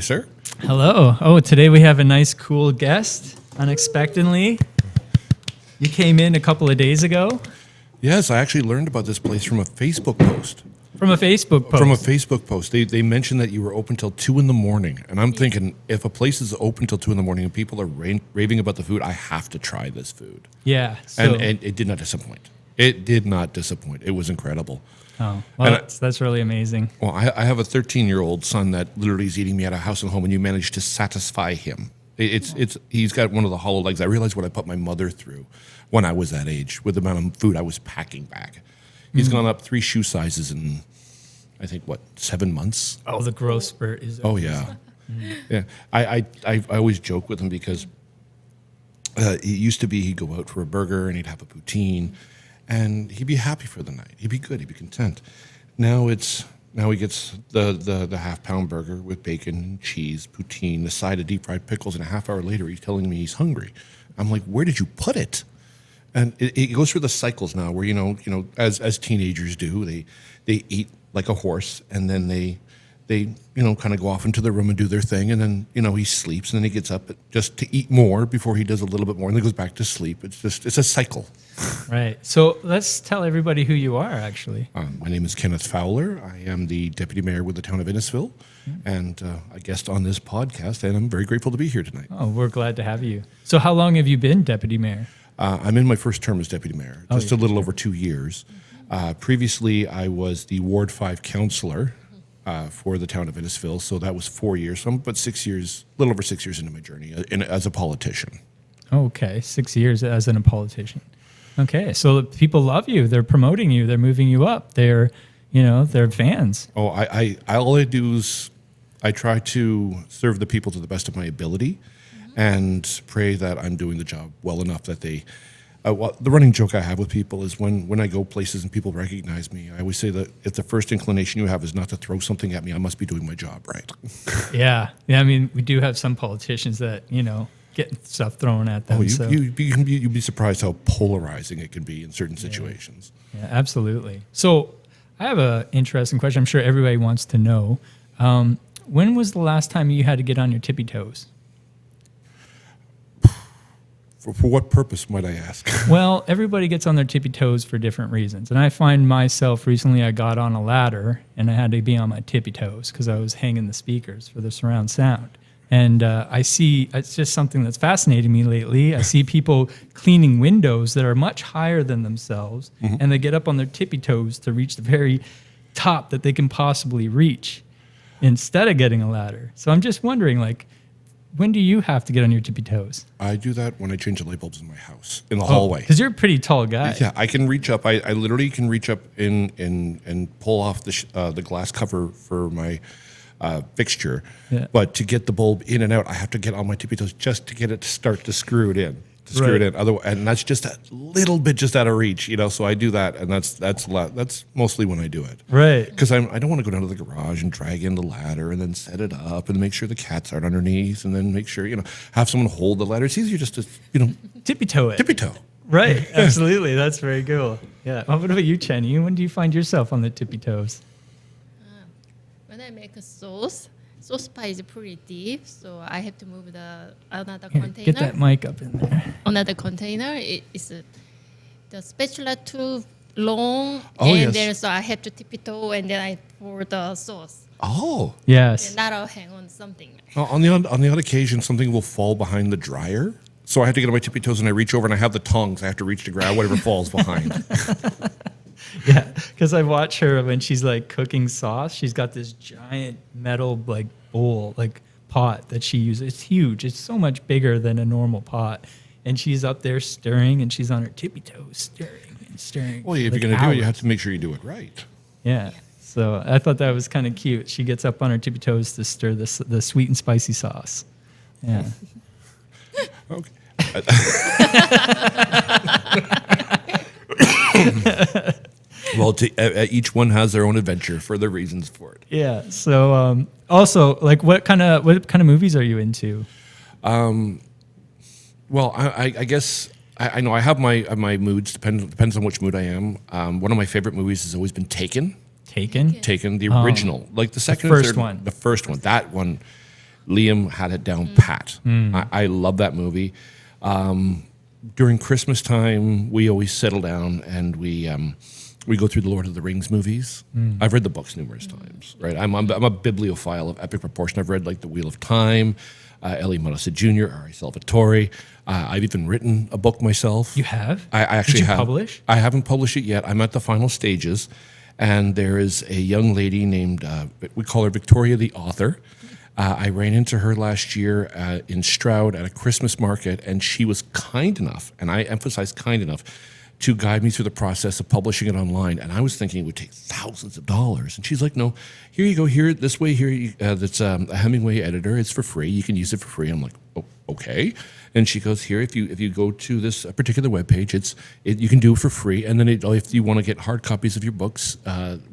day, sir. Hello. Oh, today we have a nice, cool guest, unexpectedly. You came in a couple of days ago. Yes, I actually learned about this place from a Facebook post. From a Facebook post? From a Facebook post. They mentioned that you were open till 2 in the morning. And I'm thinking, if a place is open till 2 in the morning and people are raving about the food, I have to try this food. Yeah. And it did not disappoint. It did not disappoint. It was incredible. Oh, well, that's really amazing. Well, I have a 13-year-old son that literally is eating me at a house and home, and you managed to satisfy him. He's got one of the hollow legs. I realized what I put my mother through when I was that age with the amount of food I was packing back. He's gone up 3 shoe sizes in, I think, 7 months? Oh, the growth spurt is... Oh, yeah. Yeah. I always joke with him because it used to be he'd go out for a burger and he'd have a poutine, and he'd be happy for the night. He'd be good. He'd be content. Now he gets the half-pound burger with bacon, cheese, poutine, the side of deep-fried pickles, and a half hour later he's telling me he's hungry. I'm like, where did you put it? And it goes through the cycles now where, as teenagers do, they eat like a horse, and then they kind of go off into their room and do their thing, and then, he sleeps, and then he gets up just to eat more before he does a little bit more, and then goes back to sleep. It's a cycle. Right. So let's tell everybody who you are, actually. My name is Kenneth Fowler. I am the deputy mayor with the town of Innisfil, and a guest on this podcast, and I'm very grateful to be here tonight. Oh, we're glad to have you. So how long have you been deputy mayor? I'm in my first term as deputy mayor, just a little over 2 years. Previously, I was the Ward 5 councillor for the town of Innisfil, so that was 4 years. So I'm about 6 years, a little over 6 years into my journey as a politician. Okay, 6 years as a politician. Okay, so people love you. They're promoting you. They're moving you up. They're fans. Oh, all I do is I try to serve the people to the best of my ability, and pray that I'm doing the job well enough that they. The running joke I have with people is when I go places and people recognize me, I always say that if the first inclination you have is not to throw something at me, I must be doing my job right. Yeah. I mean, we do have some politicians that get stuff thrown at them. Oh, you'd be surprised how polarizing it can be in certain situations. Yeah, absolutely. So I have an interesting question. I'm sure everybody wants to know. When was the last time you had to get on your tippy toes? For what purpose, might I ask? Well, everybody gets on their tippy toes for different reasons. And I find myself, recently I got on a ladder and I had to be on my tippy toes because I was hanging the speakers for the surround sound. And I see, it's just something that's fascinating me lately. I see people cleaning windows that are much higher than themselves, and they get up on their tippy toes to reach the very top that they can possibly reach instead of getting a ladder. So I'm just wondering, when do you have to get on your tippy toes? I do that when I change the light bulbs in my house, in the hallway. Because you're a pretty tall guy. Yeah, I can reach up. I literally can reach up and pull off the glass cover for my fixture. Yeah. But to get the bulb in and out, I have to get on my tippy toes just to get it to start to screw it in. Otherwise, and that's just a little bit just out of reach, So I do that, and that's mostly when I do it, right? Because I don't want to go down to the garage and drag in the ladder and then set it up and make sure the cats aren't underneath, and then make sure have someone hold the ladder. It's easier just to tippy toe it. Tippy toe. Right. Absolutely. That's very cool. Yeah. What about you, Chenny? When do you find yourself on the tippy toes? When I make a sauce pot is pretty deep, so I have to move another container. Get that mic up in there. Another container is the spatula too long, then so I have to tiptoe, and then I pour the sauce. Oh, yes. And that'll hang on something. On the odd occasion, something will fall behind the dryer, so I have to get on my tippy toes, and I reach over, and I have the tongs. I have to reach to grab whatever falls behind. Yeah, because I watch her when she's cooking sauce. She's got this giant metal bowl, pot that she uses. It's huge. It's so much bigger than a normal pot. And she's up there stirring, and she's on her tippy toes stirring and stirring. Well, if you're going to do it, you have to make sure you do it right. Yeah. So I thought that was kind of cute. She gets up on her tippy toes to stir the sweet and spicy sauce. Yeah. Okay. Well, each one has their own adventure for the reasons for it. Yeah. So, also, what kind of movies are you into? Well, I guess I know I have my moods. Depends on which mood I am. One of my favorite movies has always been Taken. Taken, the original, the second, first and third one. The first one. That one Liam had it down pat. I love that movie. During Christmas time, we always settle down and we go through the Lord of the Rings movies. I've read the books numerous times, right? I'm a bibliophile of epic proportion. I've read like The Wheel of Time, Elie Monossid Jr., R.A. Salvatore. I've even written a book myself. You have? I actually Did you have. publish? I haven't published it yet. I'm at the final stages. And there is a young lady named, we call her Victoria the author. I ran into her last year in Stroud at a Christmas market, and she was kind enough, and I emphasize kind enough, to guide me through the process of publishing it online. And I was thinking it would take thousands of dollars. And she's like, no, here you go, here, this way, here, that's a Hemingway editor. It's for free. You can use it for free. I'm like, oh, okay. And she goes, here, if you go to this particular webpage, you can do it for free. And then if you want to get hard copies of your books,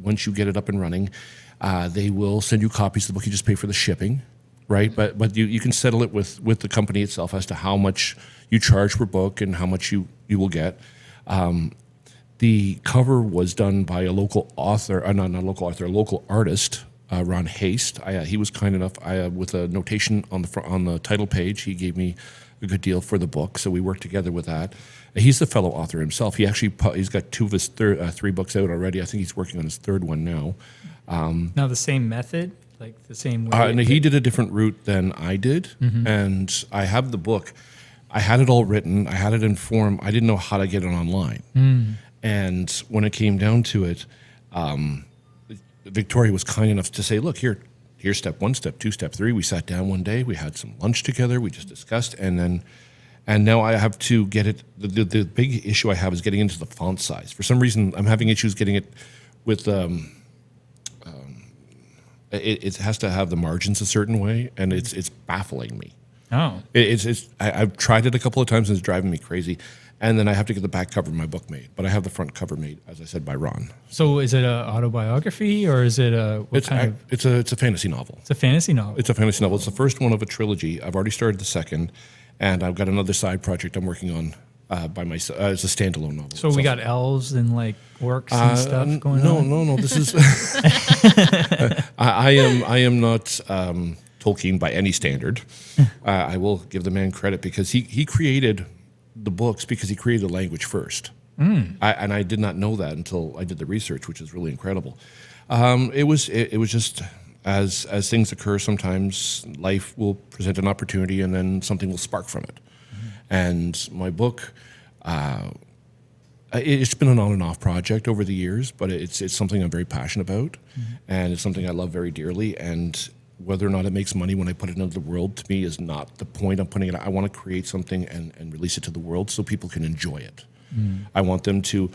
once you get it up and running, they will send you copies of the book. You just pay for the shipping, right? But you can settle it with the company itself as to how much you charge per book and how much you will get. The cover was done by a local author, a local artist, Ron Haste. He was kind enough, with a notation on the title page, he gave me a good deal for the book, so we worked together with that. He's the fellow author himself. He's got two of his three books out already. I think he's working on his third one now. Now the same method, like the same way? And he did a different route than I did, and I have the book. I had it all written. I had it in form. I didn't know how to get it online. And when it came down to it, Victoria was kind enough to say, look, here's step 1, step 2, step 3. We sat down one day. We had some lunch together. We just discussed. And now I have to get it. The big issue I have is getting into the font size. For some reason, I'm having issues getting it with... It has to have the margins a certain way, and it's baffling me. Oh. I've tried it a couple of times and it's driving me crazy. And then I have to get the back cover of my book made. But I have the front cover made, as I said, by Ron. So is it an autobiography or is it It's a fantasy novel. It's a fantasy novel. It's a fantasy novel. It's the first one of a trilogy. I've already started the second, and I've got another side project I'm working on by myself. It's a standalone novel. So we got elves and like orcs and stuff going on? No. This is... I am not... Tolkien by any standard. I will give the man credit because he created the books because he created the language first. And I did not know that until I did the research, which is really incredible. It was just as things occur, sometimes life will present an opportunity and then something will spark from it. And my book, it's been an on and off project over the years, but it's something I'm very passionate about, and it's something I love very dearly. And whether or not it makes money when I put it into the world, to me, is not the point I'm putting it. I want to create something and release it to the world so people can enjoy it. I want them to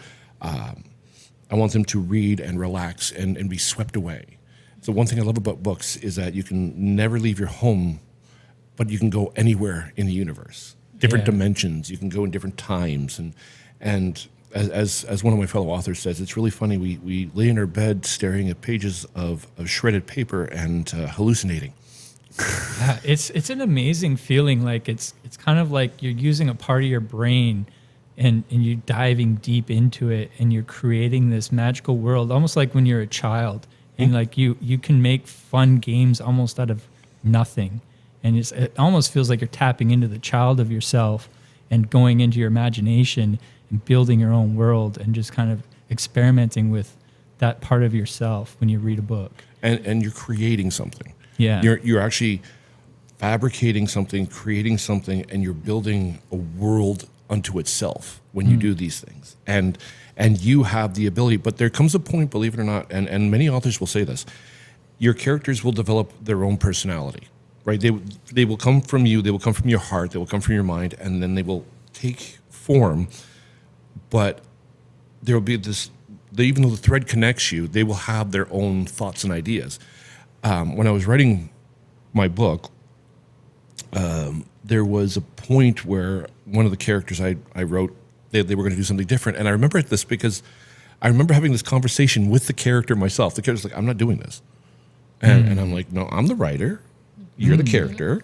read and relax and be swept away. So one thing I love about books is that you can never leave your home, but you can go anywhere in the universe. Different dimensions. You can go in different times. And as one of my fellow authors says, it's really funny. We lay in our bed staring at pages of shredded paper and hallucinating. Yeah, it's an amazing feeling. Like it's kind of like you're using a part of your brain and you're diving deep into it and you're creating this magical world, almost like when you're a child. And like you can make fun games almost out of nothing. And it almost feels like you're tapping into the child of yourself and going into your imagination and building your own world and just kind of experimenting with that part of yourself when you read a book. And you're creating something. Yeah. You're actually fabricating something, creating something, and you're building a world unto itself when you do these things. And you have the ability, but there comes a point, believe it or not, and many authors will say this, your characters will develop their own personality, right? They will come from you, they will come from your heart, they will come from your mind, and then they will take form. But there will be this, even though the thread connects you, they will have their own thoughts and ideas. When I was writing my book, there was a point where one of the characters I wrote, they were going to do something different. And I remember this because I remember having this conversation with the character myself. The character's like, I'm not doing this. And I'm like, no, I'm the writer. You're the character.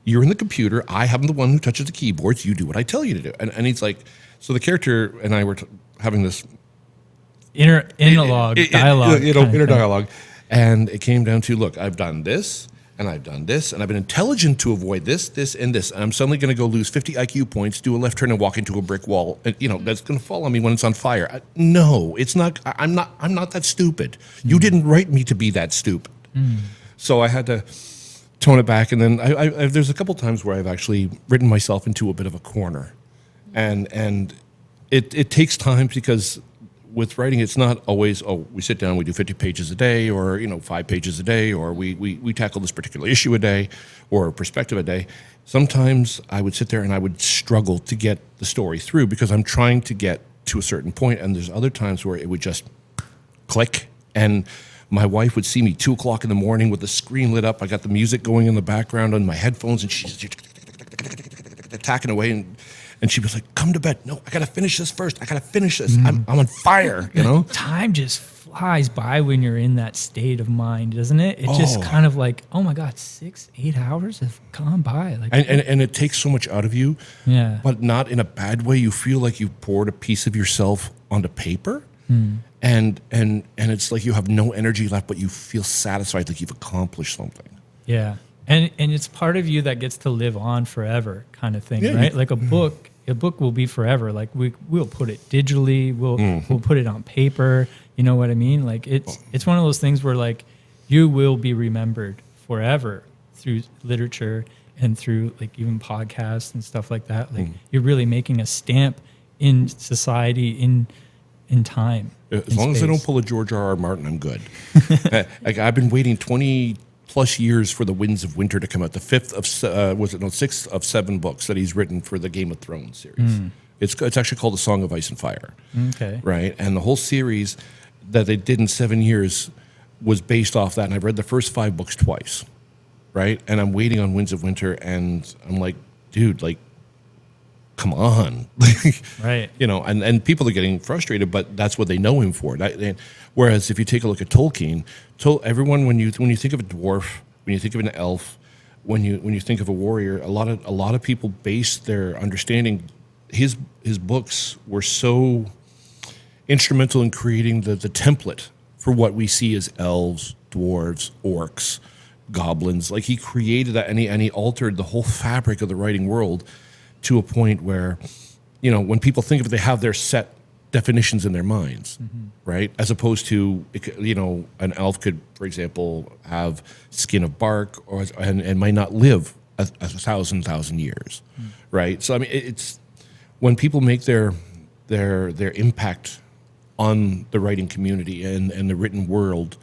You're in the computer. I am the one who touches the keyboards. You do what I tell you to do. And he's like, so the character and I were having this dialogue. Inner dialogue. And it came down to, look, I've done this, and I've done this, and I've been intelligent to avoid this, this, and this, and I'm suddenly going to go lose 50 IQ points, do a left turn, and walk into a brick wall, and that's going to fall on me when it's on fire. No, it's not. I'm not that stupid. You didn't write me to be that stupid. So I had to tone it back, and then I there's a couple times where I've actually written myself into a bit of a corner, and it takes time because with writing, it's not always, we sit down, we do 50 pages a day, or 5 pages a day, or we tackle this particular issue a day, or a perspective a day. Sometimes I would sit there and I would struggle to get the story through because I'm trying to get to a certain point, and there's other times where it would just click, and my wife would see me 2 o'clock in the morning with the screen lit up. I got the music going in the background on my headphones, and she's attacking away, and she was like, come to bed. No, I got to finish this first. I got to finish this. I'm on fire, Time just flies by when you're in that state of mind, doesn't it? It's just kind of like, oh my God, 6-8 hours have gone by. Like, and it takes so much out of you, yeah, but not in a bad way. You feel like you poured a piece of yourself onto paper, and it's like you have no energy left, but you feel satisfied, like you've accomplished something. Yeah. And it's part of you that gets to live on forever, kind of thing, right? Like a book will be forever. Like we'll put it digitally, we'll put it on paper. You know what I mean? Like it's one of those things where like you will be remembered forever through literature and through like even podcasts and stuff like that. Like you're really making a stamp in society, in time. As long as I don't pull a George R.R. Martin, I'm good. Like I've been waiting 20 plus years for The Winds of Winter to come out. The sixth of 7 books that he's written for the Game of Thrones series. It's actually called The Song of Ice and Fire. Okay. Right? And the whole series that they did in 7 years was based off that. And I've read the first 5 books twice. Right? And I'm waiting on Winds of Winter, and I'm like, dude, like, come on. Right. And people are getting frustrated, but that's what they know him for. Whereas if you take a look at Tolkien, everyone, when you think of a dwarf, when you think of an elf, when you think of a warrior, a lot of people base their understanding. His books were so instrumental in creating the template for what we see as elves, dwarves, orcs, goblins. Like he created that, and he altered the whole fabric of the writing world to a point where, when people think of it, they have their set definitions in their minds, right? As opposed to, an elf could, for example, have skin of bark and might not live a thousand years, right? So I mean, it's when people make their impact on the writing community and the written world,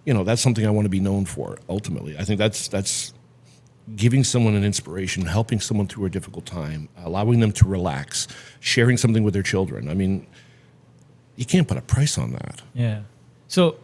that's something I want to be known for. Ultimately, I think that's giving someone an inspiration, helping someone through a difficult time, allowing them to relax, sharing something with their children. I mean, you can't put a price on that. Yeah. So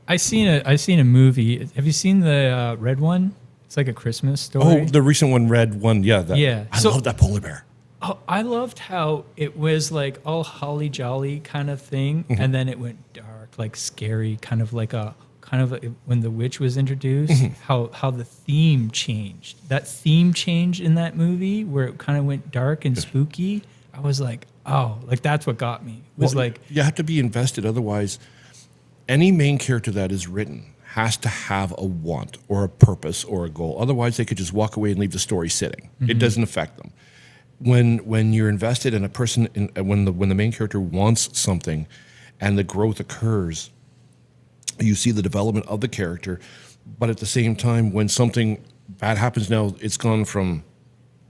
I seen a movie. Have you seen the Red one? It's like a Christmas story. Oh, the recent one, Red one. Yeah. Yeah. I love that polar bear. Oh, I loved how it was like all holly jolly kind of thing, and then it went dark, like scary, kind of when the witch was introduced, how the theme changed. That theme change in that movie where it kind of went dark and spooky, I was like, oh, like that's what got me. It was like you have to be invested, otherwise any main character that is written has to have a want or a purpose or a goal. Otherwise they could just walk away and leave the story sitting. It doesn't affect them. When you're invested in a person, when the main character wants something and the growth occurs, you see the development of the character, but at the same time, when something bad happens, now it's gone from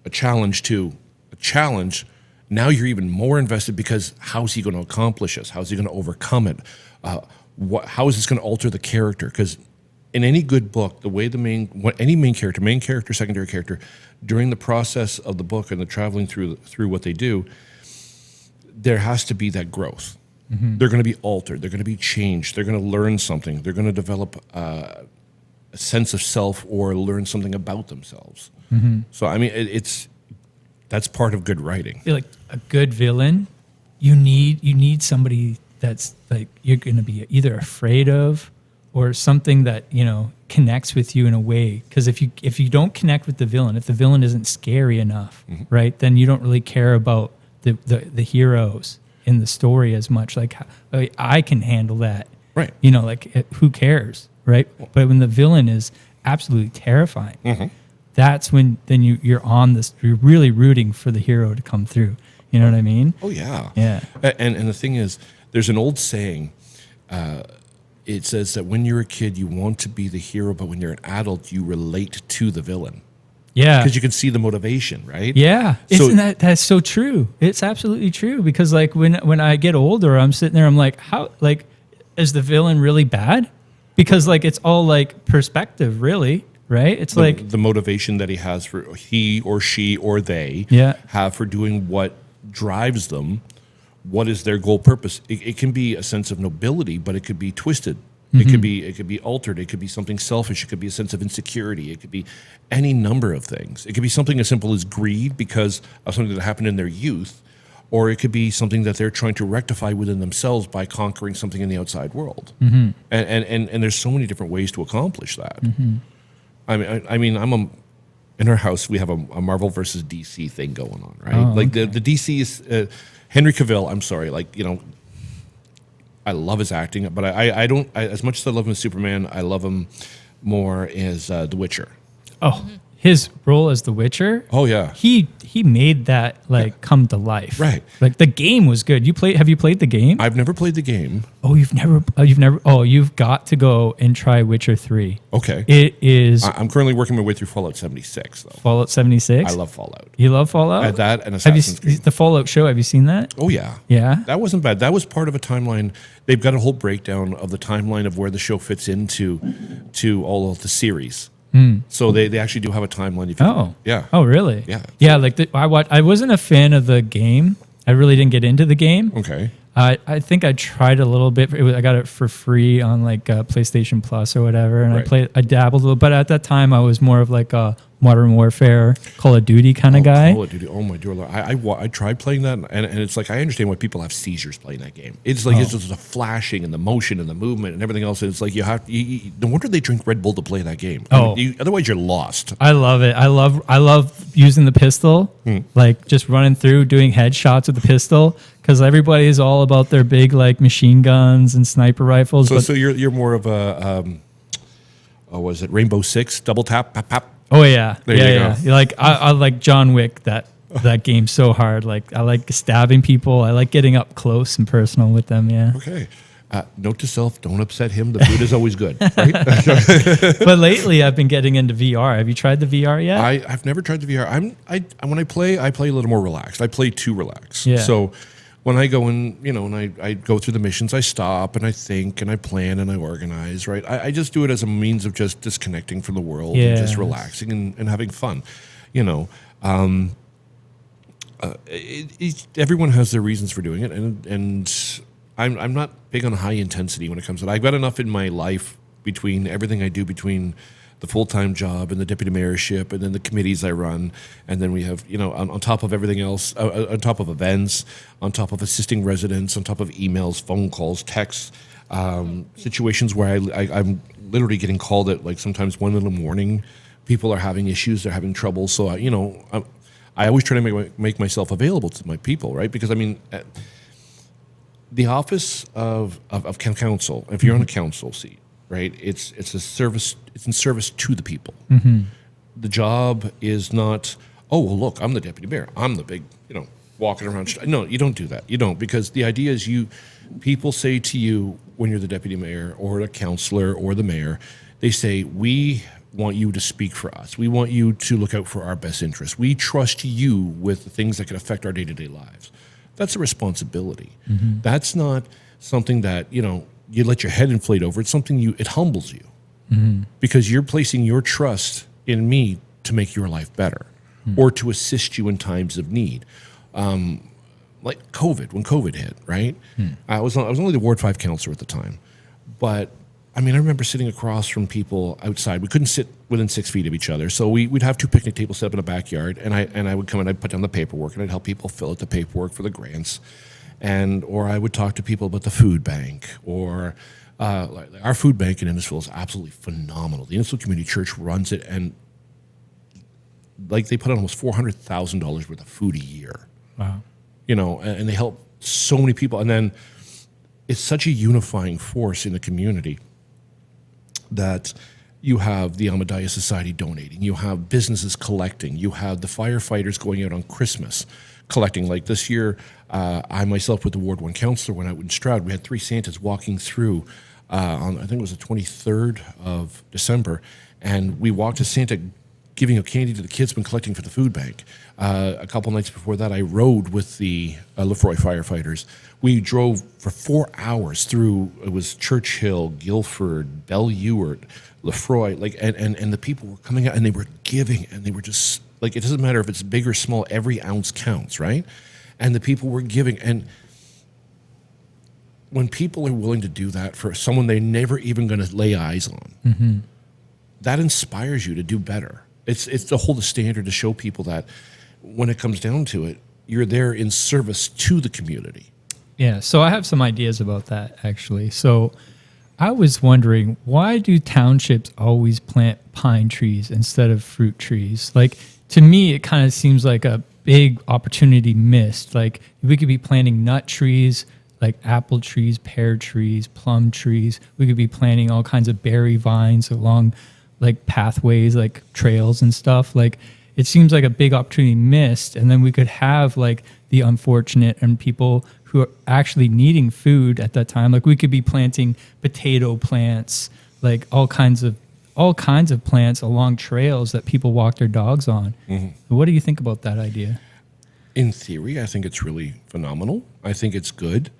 a challenge to a challenge. Now you're even more invested because how's he going to accomplish this? How's he going to overcome it? How is this going to alter the character? Because in any good book, the way any main character, secondary character, during the process of the book and the traveling through what they do, there has to be that growth. They're going to be altered. They're going to be changed. They're going to learn something. They're going to develop a sense of self or learn something about themselves. So, I mean, that's part of good writing. I feel like a good villain, you need somebody that's like you're going to be either afraid of or something that, connects with you in a way. Because if you don't connect with the villain, if the villain isn't scary enough, right, then you don't really care about the heroes in the story as much. Like I can handle that, right? Like who cares, right? But when the villain is absolutely terrifying. That's when then you're on this. You're really rooting for the hero to come through. You know what I mean? Oh yeah, Yeah. And the thing is, there's an old saying. It says that when you're a kid, you want to be the hero, but when you're an adult, you relate to the villain Yeah. because you can see the motivation, right? Yeah, So- isn't that's so true? It's absolutely true because like when I get older, I'm sitting there, I'm like, how like is the villain really bad? Because like it's all like perspective, really, right? It's like The motivation that he or she or they Yeah. have for doing what drives them. What is their goal purpose? It can be a sense of nobility, but it could be twisted. It could be altered. It could be something selfish. It could be a sense of insecurity. It could be any number of things. It could be something as simple as greed because of something that happened in their youth, or it could be something that they're trying to rectify within themselves by conquering something in the outside world. And there's so many different ways to accomplish that. I mean, in our house we have a Marvel versus DC thing going on, right? Oh, like the DC is Henry Cavill. I'm sorry, I love his acting, but I don't. As much as I love him as Superman, I love him more as The Witcher. oh, his role as the Witcher. Oh yeah, He made that like come to life. Right. Like the game was good. Have you played the game? I've never played the game. Oh, you've never. Oh, you've got to go and try Witcher 3. Okay, It is I'm currently working my way through Fallout 76, though. Fallout 76. I love Fallout. You love Fallout? That and Have you Assassin's Creed. the Fallout show? Have you seen that? Oh yeah, Yeah. that wasn't bad. That was part of a timeline. They've got a whole breakdown of the timeline of where the show fits into all of the series. So they actually do have a timeline. If you Oh. yeah. Oh, really? Yeah. Yeah. Like I wasn't a fan of the game. I really didn't get into the game. Okay. I think I tried a little bit. I got it for free on like PlayStation Plus or whatever, and Right. I dabbled a little. But at that time, I was more of like a Modern Warfare, Call of Duty kind of guy. Call of Duty. Oh my dear Lord! I tried playing that, and it's like I understand why people have seizures playing that game. It's like it's just the flashing and the motion and the movement and everything else. And it's like you have. No wonder they drink Red Bull to play that game. Oh. Otherwise you're lost. I love it. I love using the pistol, like just running through doing headshots with the pistol, because everybody is all about their big like machine guns and sniper rifles. So you're more of a was it Rainbow Six double tap pap pap? Oh yeah, There yeah, you yeah. go. Like I like John Wick. That game so hard. Like I like stabbing people. I like getting up close and personal with them. Yeah. Okay. Note to self: don't upset him. The food is always good, right? But lately, I've been getting into VR. Have you tried the VR yet? I've never tried the VR. When I play a little more relaxed. I play to relax. Yeah. So when I go and I go through the missions, I stop and I think and I plan and I organize. Right. I just do it as a means of just disconnecting from the world and just Yes. relaxing and having fun. Everyone has their reasons for doing it, and I'm not big on high intensity when it comes to that. I've got enough in my life between everything I do, between the full-time job and the deputy mayorship and then the committees I run, and then we have on top of everything else, on top of events, on top of assisting residents, on top of emails, phone calls, texts, situations where I'm literally getting called at like sometimes 1 in the morning. People are having issues, they're having trouble, so I always try to make myself available to my people, right? Because the office of council, if you're on a council seat, right? It's a service. It's in service to the people. The job is not. Oh well, look, I'm the deputy mayor. I'm the big, walking around. No, you don't do that. You don't, because the idea is people say to you when you're the deputy mayor or a councillor or the mayor, they say, we want you to speak for us. We want you to look out for our best interests. We trust you with the things that can affect our day-to-day lives. That's a responsibility. That's not something that, you let your head inflate over. It's something it humbles you because you're placing your trust in me to make your life better or to assist you in times of need. Like COVID, when COVID hit, right? I was only the Ward 5 councillor at the time, but I remember sitting across from people outside. We couldn't sit within 6 feet of each other, so we'd have 2 picnic tables set up in a backyard, and I would come and I'd put down the paperwork, and I'd help people fill out the paperwork for the grants, or I would talk to people about the food bank, or like our food bank in Innisfil is absolutely phenomenal. The Innisfil Community Church runs it, and like they put out almost $400,000 worth of food a year. Wow. And they help so many people, and then it's such a unifying force in the community that You have the Ahmadiyya Society donating. You have businesses collecting. You have the firefighters going out on Christmas collecting. Like this year, I myself with the Ward 1 counselor went out in Stroud. We had 3 Santas walking through on, I think it was the 23rd of December, and we walked to Santa giving out candy to the kids when collecting for the food bank. A couple nights before that, I rode with the Lefroy firefighters. We drove for 4 hours through, it was Churchill, Guilford, Belle Ewart, Lefroy, and the people were coming out and they were giving, and they were just, like, it doesn't matter if it's big or small, every ounce counts, right? And the people were giving. And when people are willing to do that for someone they're never even going to lay eyes on, that inspires you to do better. It's to hold a standard to show people that when it comes down to it, you're there in service to the community. Yeah, so I have some ideas about that, actually. So I was wondering, why do townships always plant pine trees instead of fruit trees? Like, to me, it kind of seems like a big opportunity missed. Like, we could be planting nut trees, like apple trees, pear trees, plum trees. We could be planting all kinds of berry vines along, like, pathways, like trails and stuff. Like, it seems like a big opportunity missed. And then we could have, like, the unfortunate and people who are actually needing food at that time. Like, we could be planting potato plants, like all kinds of plants along trails that people walk their dogs on. What do you think about that idea? In theory, I think it's really phenomenal. I think it's good.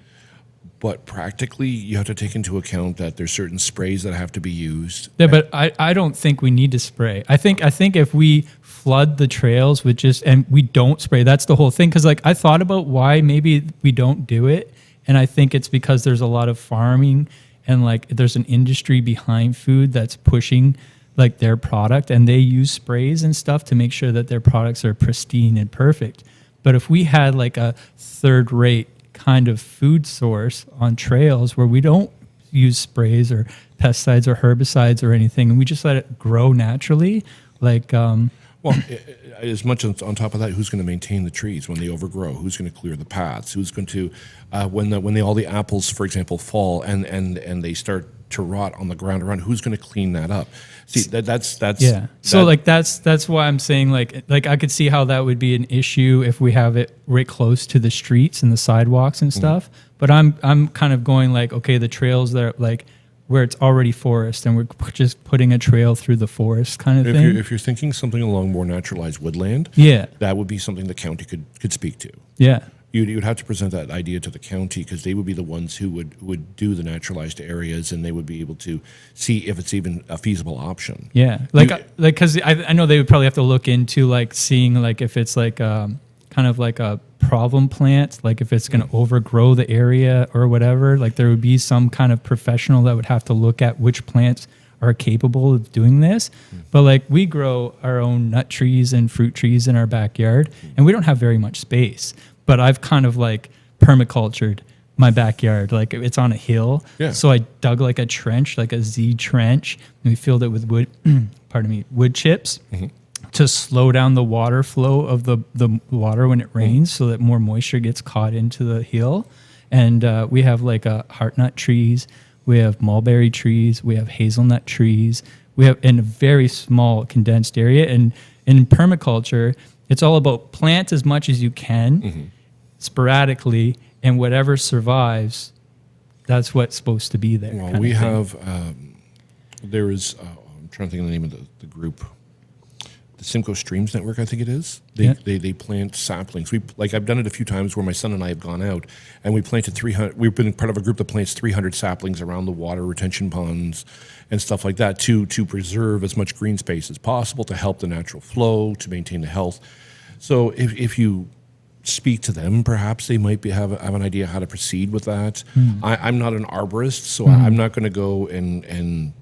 But practically, you have to take into account that there's certain sprays that have to be used. Yeah, but I don't think we need to spray. I think if we flood the trails with and we don't spray, that's the whole thing. Because, like, I thought about why maybe we don't do it, and I think it's because there's a lot of farming and, like, there's an industry behind food that's pushing, like, their product, and they use sprays and stuff to make sure that their products are pristine and perfect. But if we had, like, a third-rate kind of food source on trails where we don't use sprays or pesticides or herbicides or anything, and we just let it grow naturally, like well, as much as on top of that, who's going to maintain the trees when they overgrow? Who's going to clear the paths? Who's going to when all the apples, for example, fall and they start to rot on the ground around? Who's going to clean that up? See, that's yeah. So, like, that's why I'm saying, like I could see how that would be an issue if we have it right close to the streets and the sidewalks and stuff. But I'm kind of going, like, okay, the trails that are, like, where it's already forest and we're just putting a trail through the forest kind of thing. If you're thinking something along more naturalized woodland, yeah, that would be something the county could speak to. Yeah. You'd have to present that idea to the county because they would be the ones who would do the naturalized areas, and they would be able to see if it's even a feasible option. Yeah, because I know they would probably have to look into, like, seeing, like, if it's like kind of like a problem plant, like if it's going to overgrow the area or whatever. Like, there would be some kind of professional that would have to look at which plants are capable of doing this. But, like, we grow our own nut trees and fruit trees in our backyard, and we don't have very much space. But I've kind of, like, permacultured my backyard. Like, it's on a hill. Yeah. So I dug, like, a trench, like a Z trench, and we filled it with wood chips to slow down the water flow of the water when it rains so that more moisture gets caught into the hill. And we have, like, heartnut trees. We have mulberry trees. We have hazelnut trees. We have in a very small condensed area. And in permaculture, it's all about plant as much as you can sporadically, and whatever survives, that's what's supposed to be there. Well, we have, there is, I'm trying to think of the name of the group, the Simcoe Streams Network, I think it is. They plant saplings. I've done it a few times where my son and I have gone out, and we planted 300. We've been part of a group that plants 300 saplings around the water retention ponds and stuff like that to preserve as much green space as possible, to help the natural flow, to maintain the health. So if you speak to them, perhaps they might have an idea how to proceed with that. I'm not an arborist, so I'm not going to go and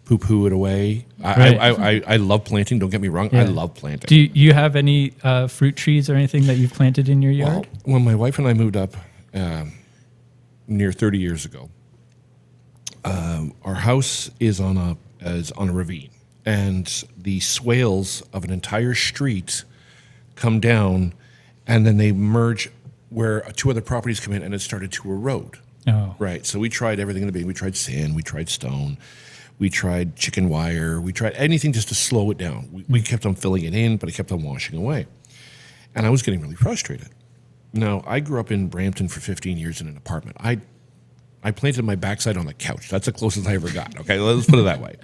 poo-poo it away. I love planting. Don't get me wrong. Yeah. I love planting. Do you have any fruit trees or anything that you've planted in your yard? Well, when my wife and I moved up near 30 years ago, our house is on a ravine, and the swales of an entire street come down, and then they merge where 2 other properties come in, and it started to erode. Oh. Right. So we tried everything in the beginning. We tried sand. We tried stone. We tried chicken wire. We tried anything just to slow it down. We kept on filling it in, but it kept on washing away. And I was getting really frustrated. Now, I grew up in Brampton for 15 years in an apartment. I planted my backside on the couch. That's the closest I ever got. Okay, let's put it that way.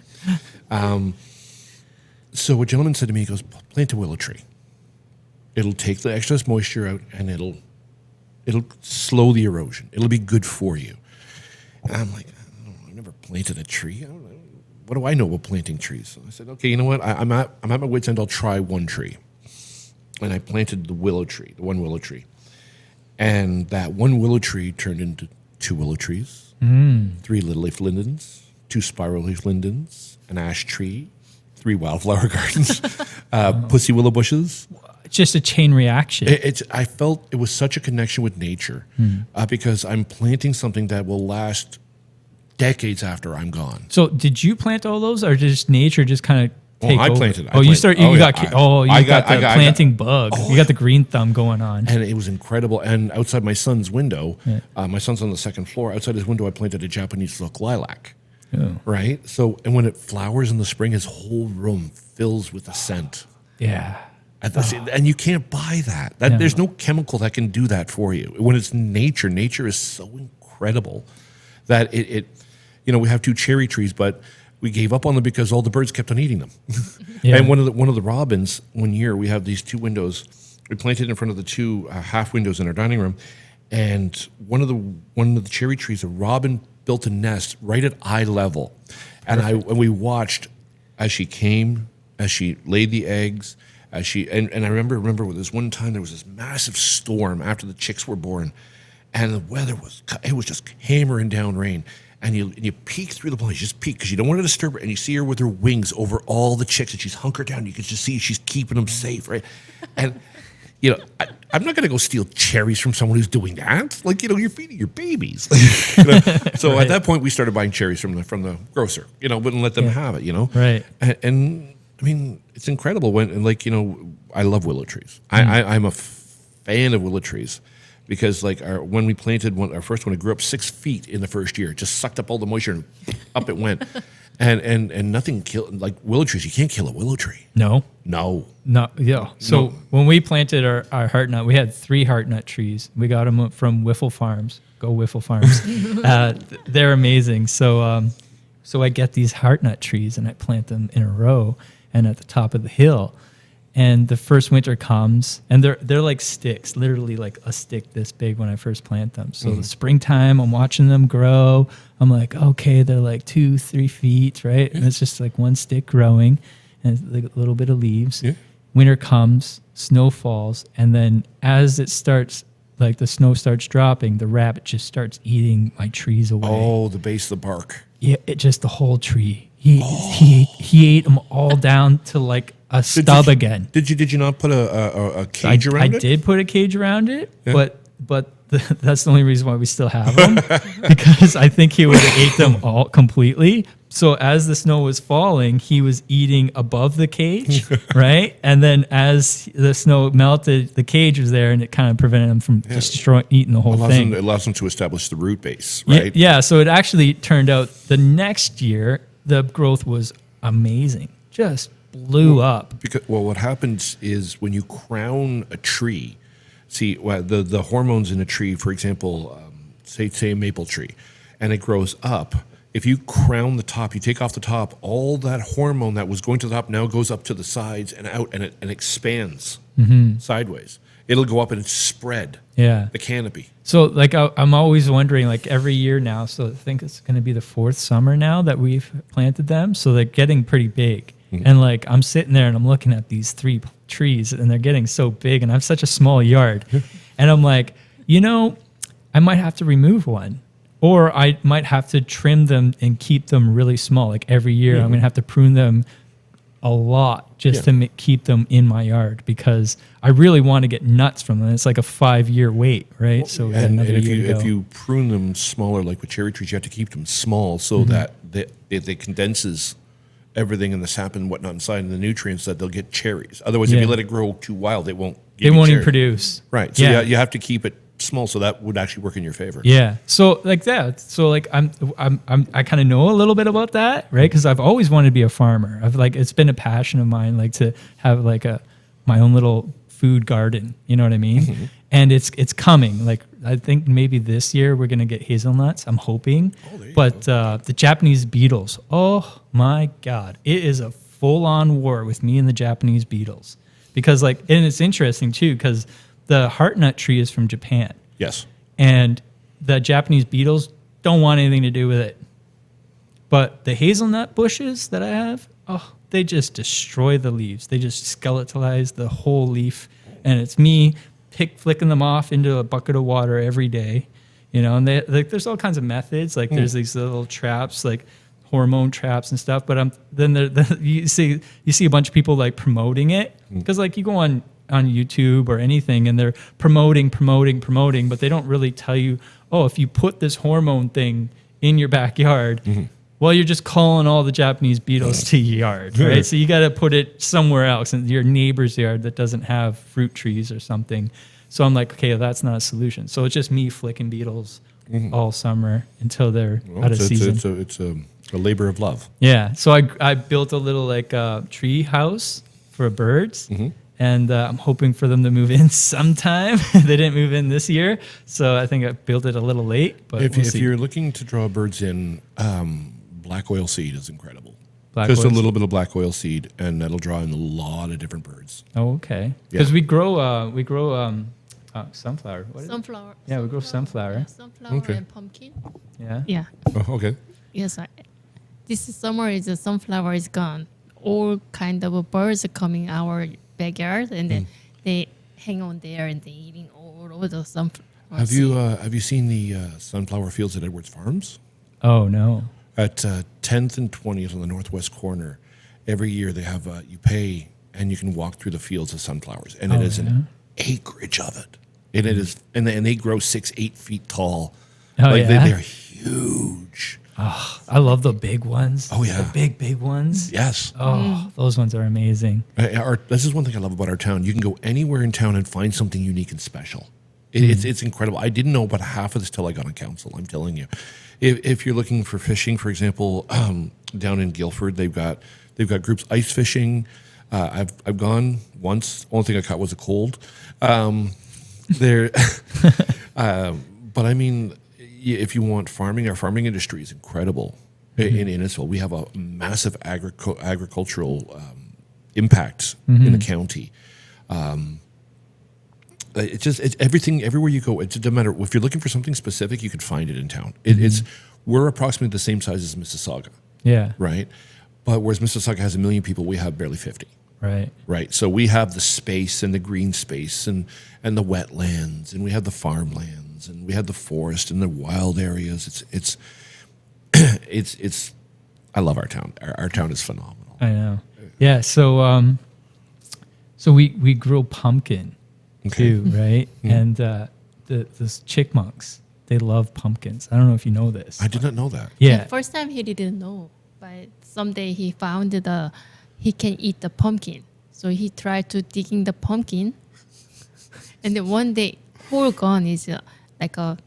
So a gentleman said to me, he goes, plant a willow tree. It'll take the excess moisture out, and it'll slow the erosion. It'll be good for you. And I'm like, I've never planted a tree. What do I know about planting trees? So I said, okay, you know what? I'm at my wit's end. I'll try one tree. And I planted the one willow tree. And that one willow tree turned into 2 willow trees, 3 little leaf lindens, 2 spiral leaf lindens, an ash tree, 3 wildflower gardens, pussy willow bushes. Just a chain reaction. I felt it was such a connection with nature because I'm planting something that will last decades after I'm gone. So did you plant all those, or just nature just kind of take over? Planted. You got the planting bug. You got the green thumb going on. And it was incredible. And outside my son's window, my son's on the 2nd floor. Outside his window, I planted a Japanese silk lilac. Oh. Right? So, and when it flowers in the spring, his whole room fills with a scent. Yeah. And you can't buy that. There's no chemical that can do that for you. When it's nature is so incredible that we have 2 cherry trees, but we gave up on them because all the birds kept on eating them. Yeah. And one of the robins, one year, we have these 2 windows. We planted in front of the 2 half windows in our dining room, and one of the cherry trees, a robin built a nest right at eye level, and we watched as she came, as she laid the eggs. And I remember this one time there was this massive storm after the chicks were born, and the weather was just hammering down rain. And you peek through the blinds, you just peek because you don't want to disturb her, and you see her with her wings over all the chicks, and she's hunkered down. You can just see she's keeping them safe, right? And I'm not going to go steal cherries from someone who's doing that. Like, you're feeding your babies. So at that point, we started buying cherries from the grocer. Wouldn't let them have it. Right. And I mean, it's incredible I love willow trees. I'm a fan of willow trees because when we planted our first one, it grew up 6 feet in the first year. It just sucked up all the moisture and up it went. And nothing killed, like willow trees. You can't kill a willow tree. No. Yeah. So when we planted our heart nut, we had 3 heart nut trees. We got them from Wiffle Farms. Go Wiffle Farms. They're amazing. So I get these heart nut trees and I plant them in a row and at the top of the hill. And the first winter comes, and they're like sticks, literally like a stick this big when I first plant them. So the springtime, I'm watching them grow. I'm like, okay, they're like 2-3 feet, right? And it's just like one stick growing, and like a little bit of leaves. Yeah. Winter comes, snow falls, and then as it starts, like the snow starts dropping, the rabbit just starts eating my trees away. Oh, the base of the bark. Yeah, just the whole tree. He ate them all down to like a stub again. Did you not put a cage around it? I did put a cage around it, yeah. but that's the only reason why we still have them, because I think he would have ate them all completely. So as the snow was falling, he was eating above the cage, right? And then as the snow melted, the cage was there, and it kind of prevented him from eating the whole thing. It allows them to establish the root base, right? Yeah, so it actually turned out the next year, the growth was amazing. Just blew up. Because what happens is when you crown a tree, the hormones in a tree, for example, say a maple tree, and it grows up. If you crown the top, you take off the top, all that hormone that was going to the top now goes up to the sides and out, and it expands sideways. It'll go up and spread the canopy. So I'm always wondering, every year now, so I think it's going to be the 4th summer now that we've planted them. So they're getting pretty big. Mm-hmm. And I'm sitting there and I'm looking at these 3 trees and they're getting so big and I have such a small yard. And I'm like, I might have to remove one, or I might have to trim them and keep them really small. Every year I'm going to have to prune them a lot just to keep them in my yard, because I really want to get nuts from them. It's like a 5-year wait, right? Well, so if you prune them smaller, like with cherry trees, you have to keep them small so that it condenses everything in the sap and whatnot inside and the nutrients, that they'll get cherries. Otherwise, if you let it grow too wild, it won't. It won't even produce. Right. So you have to keep it small, so that would actually work in your favor. Yeah. So like that. So like I kind of know a little bit about that, right? Because I've always wanted to be a farmer. I've like it's been a passion of mine, like to have like my own little food garden. You know what I mean? And it's coming. Like I think maybe this year we're gonna get hazelnuts. I'm hoping. there you But the Japanese beetles. Oh my God! It is a full-on war with me and the Japanese beetles. Because like, and it's interesting too, because the heart nut tree is from Japan. Yes. And the Japanese beetles don't want anything to do with it. But the hazelnut bushes that I have, oh, they just destroy the leaves. They just skeletalize the whole leaf. And it's me flicking them off into a bucket of water every day. You know, and there's all kinds of methods. Like there's these little traps, like hormone traps and stuff. But then you see a bunch of people like promoting it. Because like you go on YouTube or anything and they're promoting, but they don't really tell you, oh, if you put this hormone thing in your backyard, well, you're just calling all the Japanese beetles to your yard, right? So you got to put it somewhere else in your neighbor's yard that doesn't have fruit trees or something. So I'm like, okay, that's not a solution. So it's just me flicking beetles all summer until they're out of season. It's a labor of love. Yeah. So I built a little like tree house for birds. And I'm hoping for them to move in sometime. They didn't move in this year, so I think I built it a little late. But If you're looking to draw birds in, black oil seed is incredible. Black Just a oil little bit of black oil seed, and that'll draw in a lot of different birds. Oh, okay. Because we grow sunflower. What is it? Sunflower. Yeah, we grow sunflower. Yeah, sunflower Okay. and pumpkin. Yeah. Yeah. Oh, okay. Yes. This summer is the sunflower is gone. All kind of birds are coming our backyard, and then they hang on there and they eating all over the sunflower. Have you seen the sunflower fields at Edwards Farms? Oh no. At 10th and 20th on the northwest corner, every year they have you pay and you can walk through the fields of sunflowers, and it is an acreage of it. And it is, and they grow 6-8 feet tall. Oh, like yeah? they're huge. Oh, I love the big ones. Oh, yeah. The big ones. Yes. Oh, those ones are amazing. This is one thing I love about our town. You can go anywhere in town and find something unique and special. It's incredible. I didn't know about half of this till I got on council. I'm telling you. If you're looking for fishing, for example, down in Guilford, they've got groups ice fishing. I've gone once. Only thing I caught was a cold. There, but I mean, if you want farming, our farming industry is incredible. In Innisfil, we have a massive agricultural impact in the county. It's everything, everywhere you go. It doesn't matter. If you're looking for something specific, you can find it in town. We're approximately the same size as Mississauga. Yeah. Right. But whereas Mississauga has 1 million people, we have barely 50. Right. Right. So we have the space and the green space and the wetlands, and we have the farmlands, and we have the forest and the wild areas. It's I love our town. Our town is phenomenal. I know. Yeah. So we grow pumpkin too, right? And the chickmunks, they love pumpkins. I don't know if you know this. I did not know that. Yeah. First time he didn't know, but someday he found he can eat the pumpkin. So he tried to digging the pumpkin, and then one day, whole gone is like a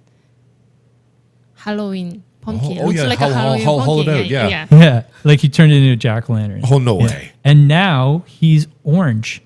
Halloween pumpkin. Oh, Looks yeah, like a Halloween haul it pumpkin. out, yeah. Yeah. Like he turned into a jack-o'-lantern. Oh, no Yeah. way. And now he's orange.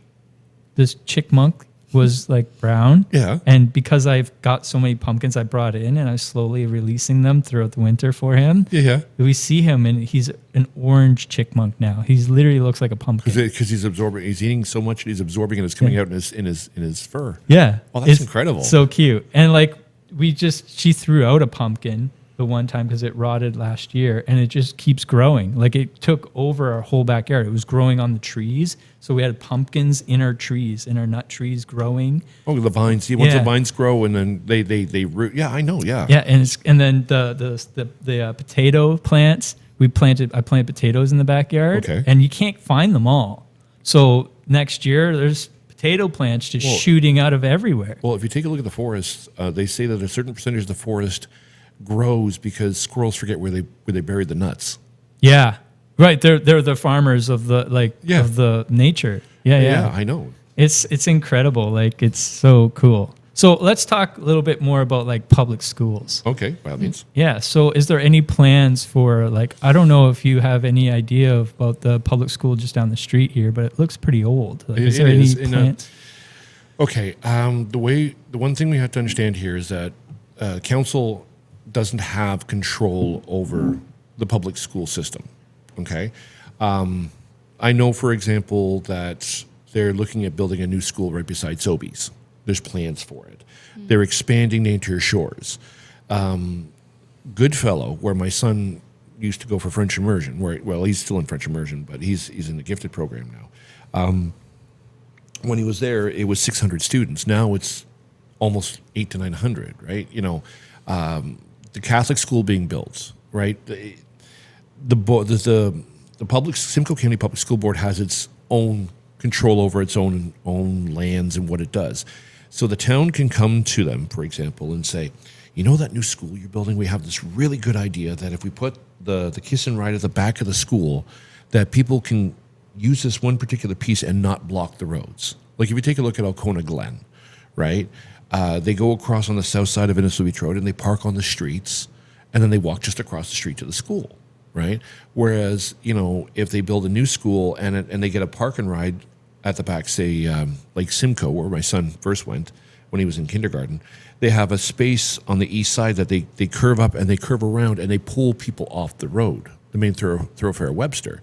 This chickmunk was like brown. Yeah. And because I've got so many pumpkins I brought in and I'm slowly releasing them throughout the winter for him. Yeah. We see him and he's an orange chickmunk now. He literally looks like a pumpkin. Because he's absorbing. He's eating so much, and he's absorbing, and it's coming out in his fur. Yeah. Oh, that's It's incredible. So cute. And like she threw out a pumpkin the one time because it rotted last year, and it just keeps growing. Like it took over our whole backyard. It was growing on the trees. So we had pumpkins in our trees, in our nut trees growing. Oh, the vines. See, once Yeah. the vines grow, and then they root. Yeah, I know. Yeah. Yeah, and then the potato plants. I planted potatoes in the backyard, Okay. and you can't find them all. So next year there's potato plants just shooting out of everywhere. Well, if you take a look at the forest, they say that a certain percentage of the forest grows because squirrels forget where they buried the nuts. Yeah, right. They're the farmers of the of the nature. Yeah. I know. It's incredible. Like it's so cool. So let's talk a little bit more about like public schools. Okay, by all means. Yeah. So is there any plans for like, I don't know if you have any idea about the public school just down the street here, but it looks pretty old. Like, is there any plans? Okay. The one thing we have to understand here is that council doesn't have control over the public school system. Okay. I know, for example, that they're looking at building a new school right beside Sobeys. There's plans for it. They're expanding the interior shores. Goodfellow, where my son used to go for French immersion, well, he's still in French immersion, but he's in the gifted program now. When he was there, it was 600 students. Now it's almost 800 to 900, right? You know, the Catholic school being built, right? The public Simcoe County Public School Board has its own control over its own lands and what it does. So the town can come to them, for example, and say, you know that new school you're building, we have this really good idea that if we put the kiss and ride at the back of the school, that people can use this one particular piece and not block the roads. Like if you take a look at Alcona Glen, right? They go across on the south side of Innisfil Beach Road and they park on the streets and then they walk just across the street to the school, right? Whereas, you know, if they build a new school and they get a park and ride at the back, say, like Simcoe, where my son first went when he was in kindergarten, they have a space on the east side that they curve up and they curve around and they pull people off the road, the main thoroughfare Webster.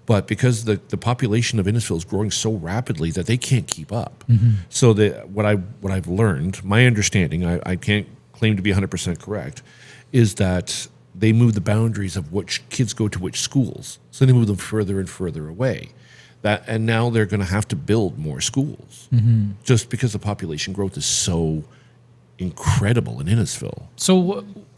But because the population of Innisfil is growing so rapidly that they can't keep up. So what I've learned, my understanding, I can't claim to be 100% correct, is that they move the boundaries of which kids go to which schools. So they move them further and further away. And now they're going to have to build more schools just because the population growth is so incredible in Innisfil.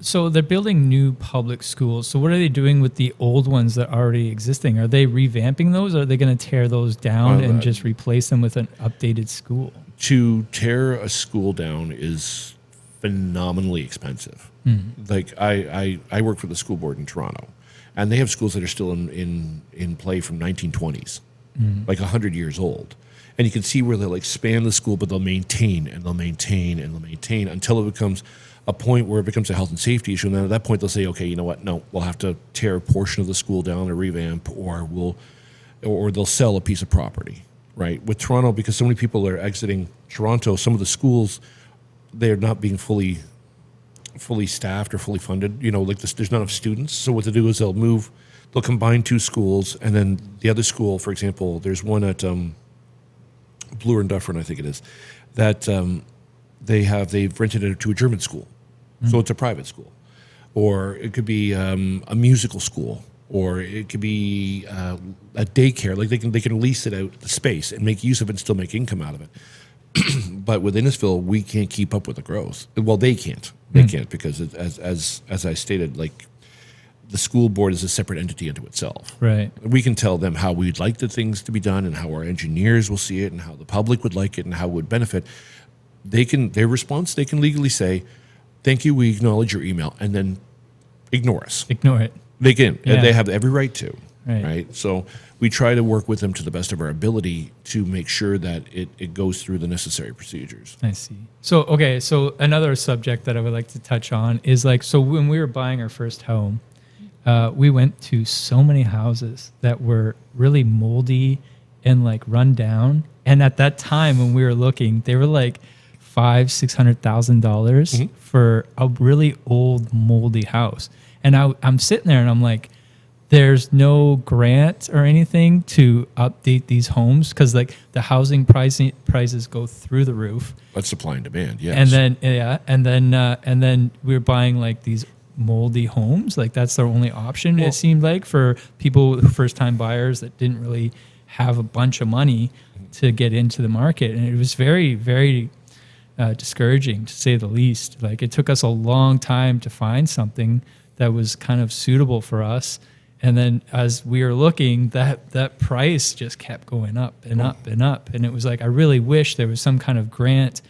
So they're building new public schools. So what are they doing with the old ones that are already existing? Are they revamping those, or are they going to tear those down and just replace them with an updated school? To tear a school down is phenomenally expensive. Like I work for the school board in Toronto, and they have schools that are still in play from 1920s, like 100 years old. And you can see where they'll expand the school, but they'll maintain and they'll maintain and they'll maintain until it becomes a point where it becomes a health and safety issue. And then at that point, they'll say, okay, you know what? No, we'll have to tear a portion of the school down or revamp, or they'll sell a piece of property, right? With Toronto, because so many people are exiting Toronto, some of the schools, they're not being fully staffed or fully funded. You know, like there's not enough students. So what they do is they'll combine two schools, and then the other school, for example, there's one at Bloor and Dufferin, I think it is, that they've rented it to a German school, so it's a private school, or it could be a musical school, or it could be a daycare. Like they can lease it out the space and make use of it and still make income out of it. But with Innisfil, we can't keep up with the growth. Well, they can't. They can't because as I stated, like the school board is a separate entity unto itself. Right. We can tell them how we'd like the things to be done and how our engineers will see it and how the public would like it and how it would benefit. Their response, they can legally say, thank you, we acknowledge your email, and then ignore us. Ignore it. They can. Yeah. And they have every right to. Right. So we try to work with them to the best of our ability to make sure that it goes through the necessary procedures. I see. So, okay. So another subject that I would like to touch on is like, so when we were buying our first home, we went to so many houses that were really moldy and like run down. And at that time when we were looking, they were like $500,000-$600,000 for a really old moldy house. And I'm sitting there and I'm like, there's no grant or anything to update these homes because like the housing prices go through the roof. That's supply and demand, yes. And then we were buying like these moldy homes. Like that's their only option. Well, it seemed like for people, first time buyers that didn't really have a bunch of money to get into the market, and it was very, very discouraging to say the least. Like it took us a long time to find something that was kind of suitable for us. And then as we were looking, that price just kept going up and up and up. And it was like, I really wish there was some kind of grant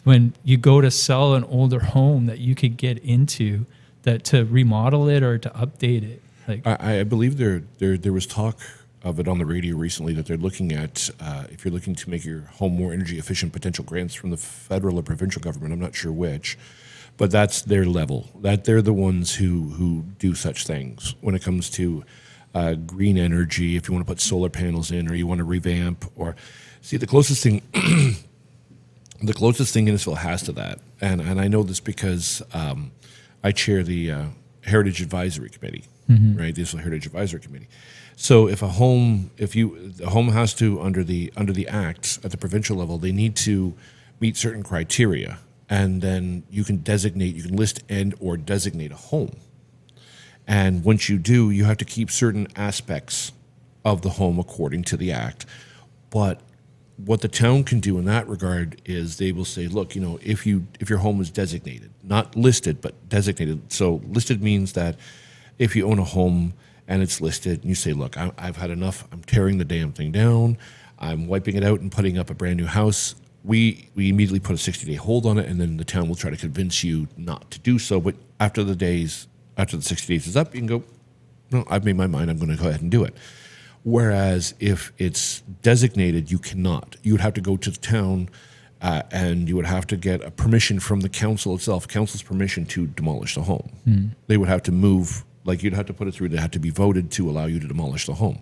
when you go to sell an older home that you could get into that to remodel it or to update it. Like I believe there was talk of it on the radio recently that they're looking at, if you're looking to make your home more energy efficient, potential grants from the federal or provincial government. I'm not sure which, but that's their level. That they're the ones who do such things when it comes to green energy. If you want to put solar panels in, or you want to revamp, or see the closest thing. The closest thing Innisfil has to that, and I know this because I chair the Heritage Advisory Committee, right? The Innisfil Heritage Advisory Committee. So if the home has to under the Act at the provincial level, they need to meet certain criteria, and then you can list and or designate a home. And once you do, you have to keep certain aspects of the home according to the Act, but what the town can do in that regard is they will say, look, if your home is designated, not listed, but designated. So listed means that if you own a home and it's listed, and you say, look, I've had enough. I'm tearing the damn thing down. I'm wiping it out and putting up a brand new house. We immediately put a 60-day hold on it, and then the town will try to convince you not to do so. But after the 60 days is up, you can go, no, I've made my mind. I'm going to go ahead and do it. Whereas if it's designated, you cannot. You would have to go to the town and you would have to get a permission from the council itself, council's permission to demolish the home. They would have to move, you'd have to put it through, they had to be voted to allow you to demolish the home.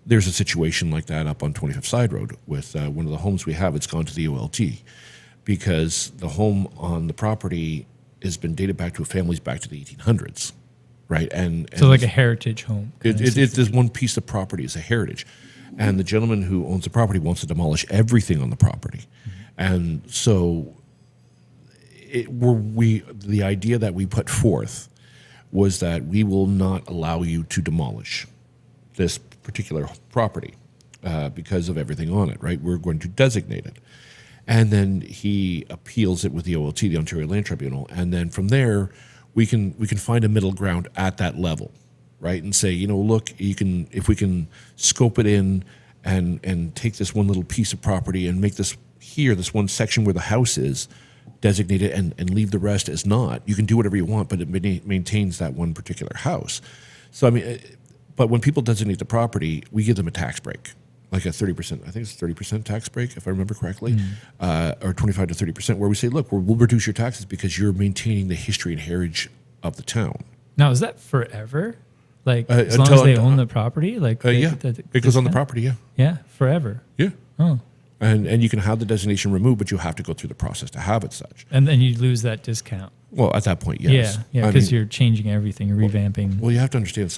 There's a situation like that up on 25th Side Road with one of the homes we have. It's gone to the OLT because the home on the property has been dated back to a family's back to the 1800s. Right, and so like a heritage home. There's one piece of property is a heritage, and the gentleman who owns the property wants to demolish everything on the property, and so the idea that we put forth was that we will not allow you to demolish this particular property because of everything on it. Right, we're going to designate it, and then he appeals it with the OLT, the Ontario Land Tribunal, and then from there. We can find a middle ground at that level, right? And say, look, if we can scope it in and take this one little piece of property and make this one section where the house is designated and leave the rest as not. You can do whatever you want, but it maintains that one particular house. So but when people designate the property, we give them a tax break. Like a 30%, I think it's 30% tax break, if I remember correctly, or 25 to 30%, where we say, look, we'll reduce your taxes because you're maintaining the history and heritage of the town. Now, is that forever? As long as they own the property? Yeah, it goes on the property, yeah. Yeah, forever. Yeah. Oh. And you can have the designation removed, but you have to go through the process to have it such. And then you lose that discount. Well, at that point, yes. Yeah, because you're changing everything, you're revamping. Well, you have to understand,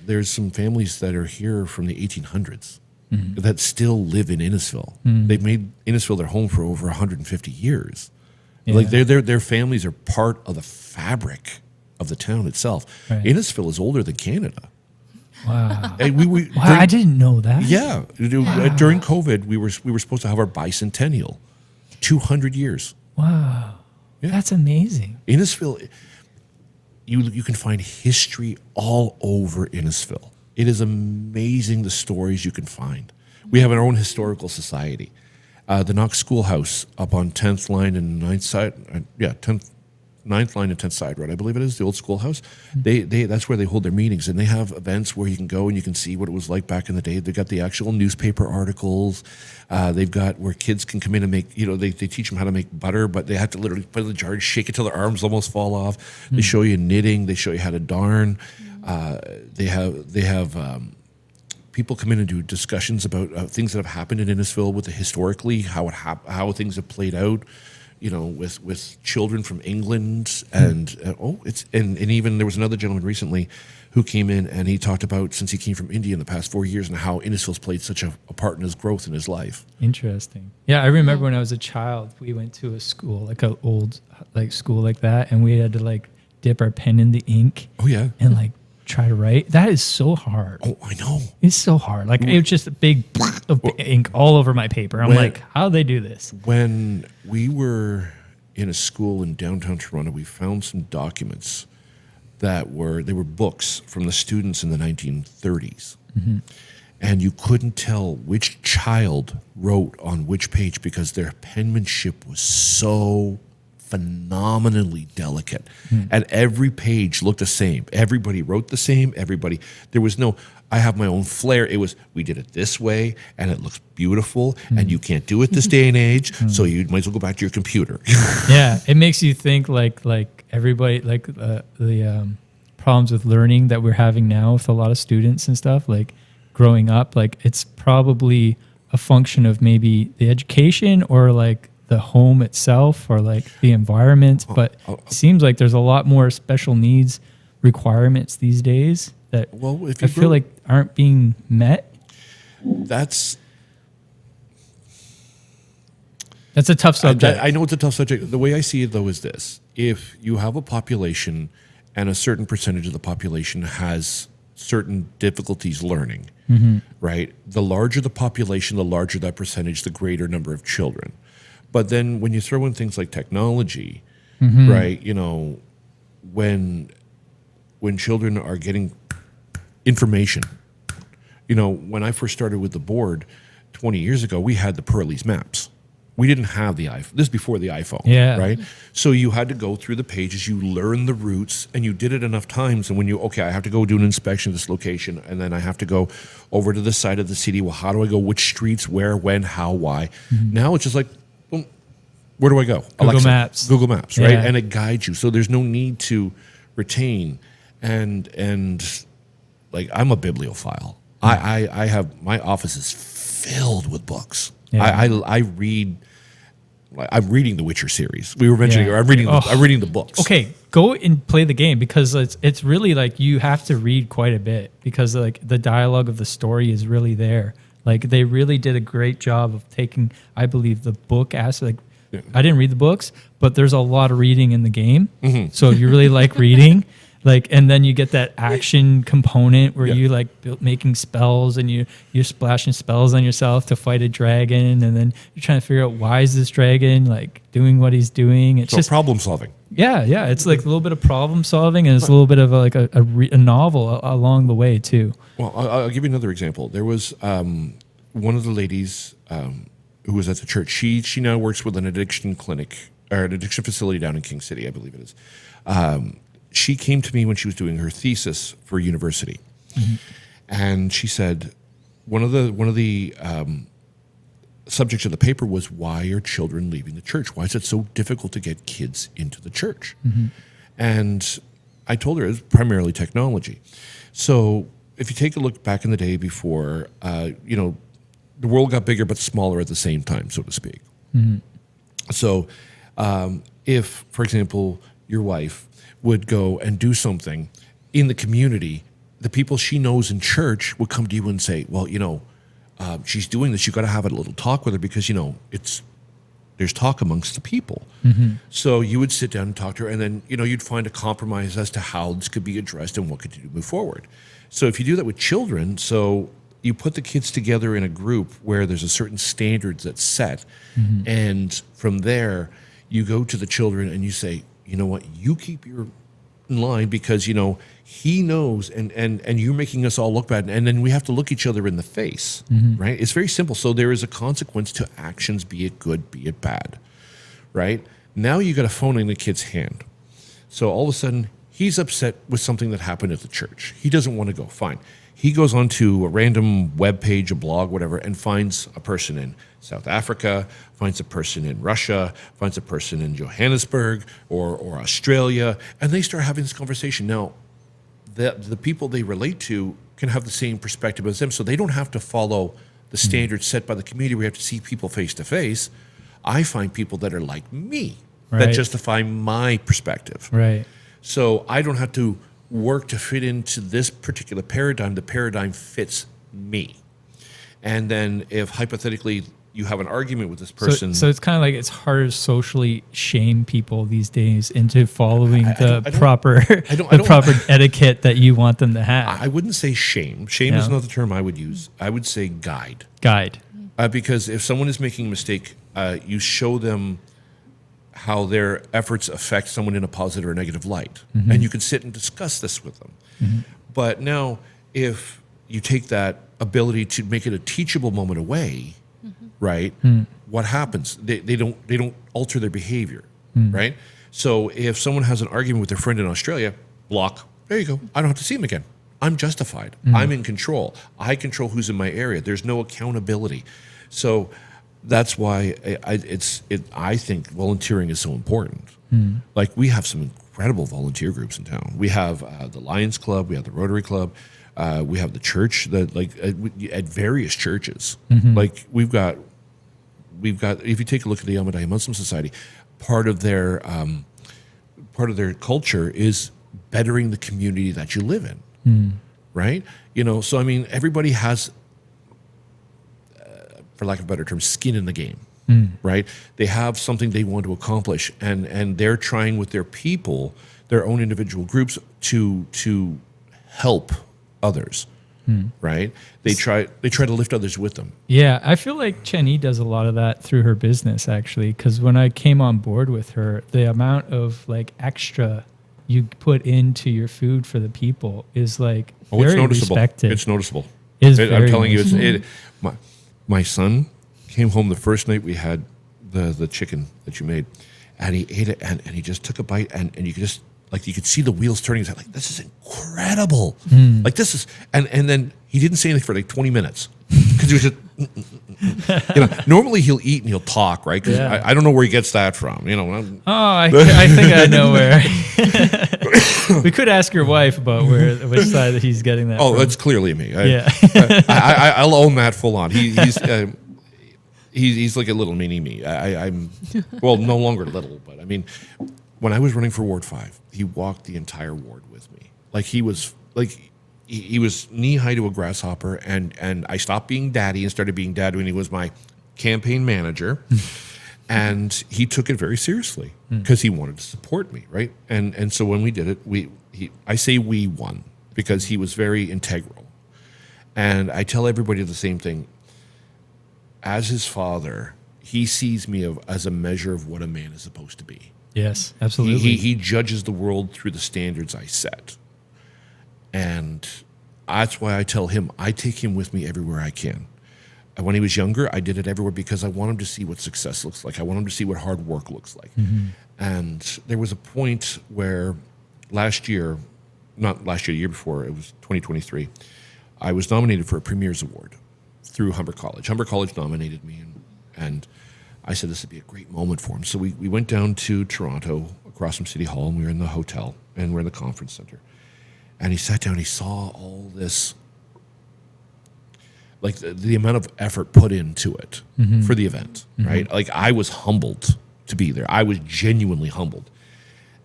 there's some families that are here from the 1800s. That still live in Innisfil. They've made Innisfil their home for over 150 years. Yeah. Their families are part of the fabric of the town itself. Right. Innisfil is older than Canada. Wow! I didn't know that. Yeah, wow. During COVID, we were supposed to have our bicentennial, 200 years. Wow, yeah. That's amazing. Innisfil, you can find history all over Innisfil. It is amazing the stories you can find. We have our own historical society. The Knox Schoolhouse up on 10th line and 9th side, 9th line and 10th side road, I believe it is, the old schoolhouse. That's where they hold their meetings, and they have events where you can go and you can see what it was like back in the day. They've got the actual newspaper articles. They've got where kids can come in and make, they teach them how to make butter, but they have to literally put it in the jar and shake it till their arms almost fall off. They show you knitting. They show you how to darn. They have people come in and do discussions about things that have happened in Innisfil with historically how things have played out, with children from England and even there was another gentleman recently who came in and he talked about since he came from India in the past 4 years and how Innisfil's played such a part in his growth in his life. Interesting. Yeah, I remember when I was a child, we went to a school, like an old school like that, and we had to dip our pen in the ink. Oh yeah, and try to write. That is so hard. Oh, I know. It's so hard. It was just a big of ink all over my paper. I'm how do they do this? When we were in a school in downtown Toronto, we found some documents that were books from the students in the 1930s. Mm-hmm. And you couldn't tell which child wrote on which page because their penmanship was so phenomenally delicate. And every page looked the same. Everybody wrote the same. There was no, I have my own flair. It was, we did it this way, and it looks beautiful, and you can't do it this day and age, so you might as well go back to your computer. Yeah, it makes you think like everybody, like the problems with learning that we're having now with a lot of students and stuff, like growing up, like it's probably a function of maybe the education or like the home itself or like the environment. But it seems like there's a lot more special needs requirements these days that Well, if I you feel like aren't being met. That's a tough subject. I know it's a tough subject. The way I see it, though, is this. If you have a population and a certain percentage of the population has certain difficulties learning, right? The larger the population, the larger that percentage, the greater number of children. But then when you throw in things like technology, right, you know, when children are getting information, you know, when I first started with the board 20 years ago, we had the Pearlie's maps. We didn't have the iPhone. This is before the iPhone, right? So you had to go through the pages, you learn the routes, and you did it enough times. And when I have to go do an inspection of this location, and then I have to go over to this side of the city. Well, how do I go? Which streets, where, when, how, why? Now it's just like, boom, where do I go? Google Maps. Google Maps, right? Yeah. And it guides you. So there's no need to retain. And like, I'm a bibliophile. I have, my office is filled with books. Yeah. I read. I'm reading the Witcher series. We were mentioning. I'm reading. I'm reading the books. Okay, go and play the game because it's really like you have to read quite a bit because like the dialogue of the story is really there. Like they really did a great job of taking, I believe, the book aspect. Like, I didn't read the books, but there's a lot of reading in the game. So if you really like reading. Like, and then you get that action component where you like making spells and you're splashing spells on yourself to fight a dragon, and then you're trying to figure out why is this dragon like doing what he's doing. It's So just problem solving. Yeah. It's like a little bit of problem solving, and it's a little bit of a novel along the way too. Well, I'll give you another example. There was one of the ladies who was at the church. She now works with an addiction clinic or an addiction facility down in King City, I believe it is. She came to me when she was doing her thesis for university, and she said one of the subjects of the paper was, why are children leaving the church? Why is it so difficult to get kids into the church? And I told her it was primarily technology. So if you take a look back in the day before, you know, the world got bigger but smaller at the same time, so to speak. So if, for example, your wife would go and do something in the community, the people she knows in church would come to you and say, well, you know, she's doing this. You got to have a little talk with her because, you know, there's talk amongst the people. So you would sit down and talk to her, and then, you know, you'd find a compromise as to how this could be addressed and what could you do to move forward. So if you do that with children, so you put the kids together in a group where there's a certain standards that's set, and from there you go to the children and you say, you know what, you keep your in line because, you know, he knows and you're making us all look bad. And then we have to look each other in the face, right? It's very simple. So there is a consequence to actions, be it good, be it bad, right? Now you got a phone in the kid's hand. So all of a sudden he's upset with something that happened at the church. He doesn't want to go. Fine. He goes onto a random web page, a blog, whatever, and finds a person in South Africa, finds a person in Russia, finds a person in Johannesburg or Australia, and they start having this conversation. Now, the people they relate to can have the same perspective as them, so they don't have to follow the standards set by the community. We have to see people face to face. I find people that are like me that justify my perspective. Right. So I don't have to work to fit into this particular paradigm. The paradigm fits me. And then if hypothetically you have an argument with this person. So it's kind of like it's hard to socially shame people these days into following the proper etiquette that you want them to have. I wouldn't say shame. Shame is not the term I would use. I would say guide. Because if someone is making a mistake, you show them how their efforts affect someone in a positive or negative light. And you can sit and discuss this with them. But now, if you take that ability to make it a teachable moment away, right? What happens? They don't alter their behavior. right? So if someone has an argument with their friend in Australia, block. There you go. I don't have to see him again. I'm justified. I'm in control. I control who's in my area. There's no accountability. So that's why I think volunteering is so important. Like we have some incredible volunteer groups in town. We have the Lions Club. We have the Rotary Club. We have the church that at various churches. Like we've got. If you take a look at the Ahmadiyya Muslim Society, part of their culture is bettering the community that you live in, right? So I mean, everybody has, for lack of a better term, skin in the game, right? They have something they want to accomplish, and they're trying with their people, their own individual groups, to help others. Right? They try to lift others with them. Yeah, I feel like Chenny does a lot of that through her business, actually, because when I came on board with her, the amount of like extra you put into your food for the people is like very respected. It's noticeable. I'm telling you, my son came home the first night we had the chicken that you made, and he ate it, and he just took a bite, and you could just, like, you could see the wheels turning. He's like, this is incredible. Like, this is, and then he didn't say anything for like 20 minutes because he was just, normally he'll eat and he'll talk, right? Because I don't know where he gets that from, I think I know where. We could ask your wife about which side that he's getting that from. That's clearly me. Yeah. I'll own that full on. He's like a little mini me. I'm no longer little, but I mean, when I was running for Ward 5, he walked the entire ward with me. Like he was knee high to a grasshopper, and I stopped being daddy and started being dad when he was my campaign manager. And he took it very seriously because he wanted to support me, right? And so when we did it, I say we won because he was very integral. And I tell everybody the same thing. As his father, he sees me as a measure of what a man is supposed to be. Yes, absolutely. He judges the world through the standards I set. And that's why I tell him, I take him with me everywhere I can. And when he was younger, I did it everywhere because I want him to see what success looks like. I want him to see what hard work looks like. And there was a point where the year before, it was 2023, I was nominated for a Premier's Award through Humber College. Humber College nominated me, and I said this would be a great moment for him. So we went down to Toronto, across from City Hall, and we were in the hotel, and we're in the conference center. And he sat down, he saw all this, like the amount of effort put into it for the event, right? Like I was humbled to be there. I was genuinely humbled.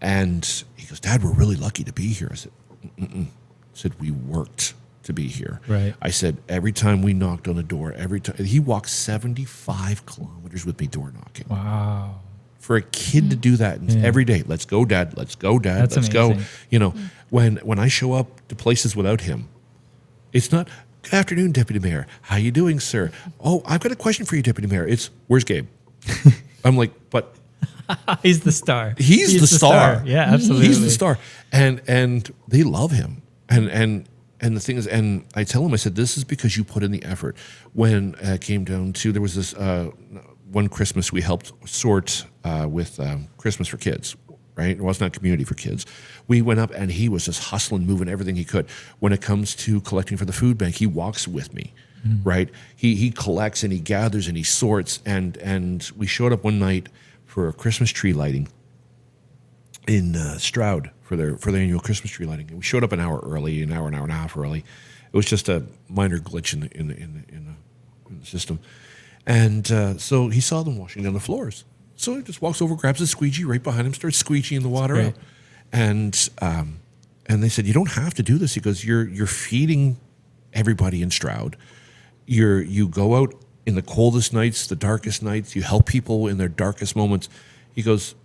And he goes, Dad, we're really lucky to be here. I said, I said, we worked to be here. Right. I said, every time we knocked on a door, he walked 75 kilometers with me door knocking. Wow. For a kid to do that every day, let's go, Dad, let's go, Dad, That's let's amazing. go. When I show up to places without him, it's not, good afternoon, Deputy Mayor. How you doing, sir? Oh, I've got a question for you, Deputy Mayor. It's, where's Gabe? I'm like, but He's the star. He's the star. Yeah, absolutely. He's the star. And they love him. And the thing is, and I tell him, I said, this is because you put in the effort. When it came down to, there was this one Christmas we helped sort with Christmas for kids, right? It wasn't a community for kids. We went up and he was just hustling, moving everything he could. When it comes to collecting for the food bank, he walks with me, right? He collects and he gathers and he sorts. And we showed up one night for a Christmas tree lighting in Stroud for their annual Christmas tree lighting. And we showed up an hour early, an hour and a half early. It was just a minor glitch in the system. And so he saw them washing down the floors. So he just walks over, grabs a squeegee right behind him, starts squeegeeing the water out. And they said, you don't have to do this. He goes, you're feeding everybody in Stroud. You go out in the coldest nights, the darkest nights. You help people in their darkest moments. He goes,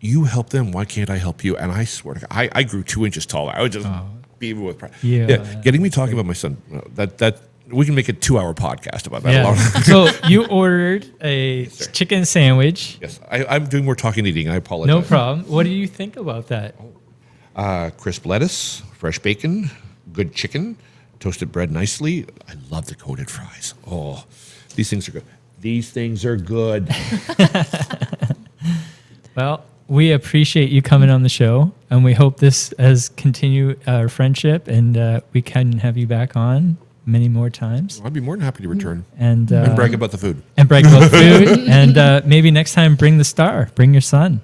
you help them. Why can't I help you? And I swear to God, I grew 2 inches taller. I would just beam with pride. Yeah. Getting me talking about my son, that we can make a 2-hour podcast about that. Yeah. So you ordered a chicken sandwich. Yes, I'm doing more talking than eating. I apologize. No problem. What do you think about that? Crisp lettuce, fresh bacon, good chicken, toasted bread nicely. I love the coated fries. Oh, these things are good. These things are good. Well, we appreciate you coming on the show, and we hope this has continued our friendship, and we can have you back on many more times. I'd be more than happy to return And brag about the food. And brag about the food. And maybe next time, bring the star. Bring your son.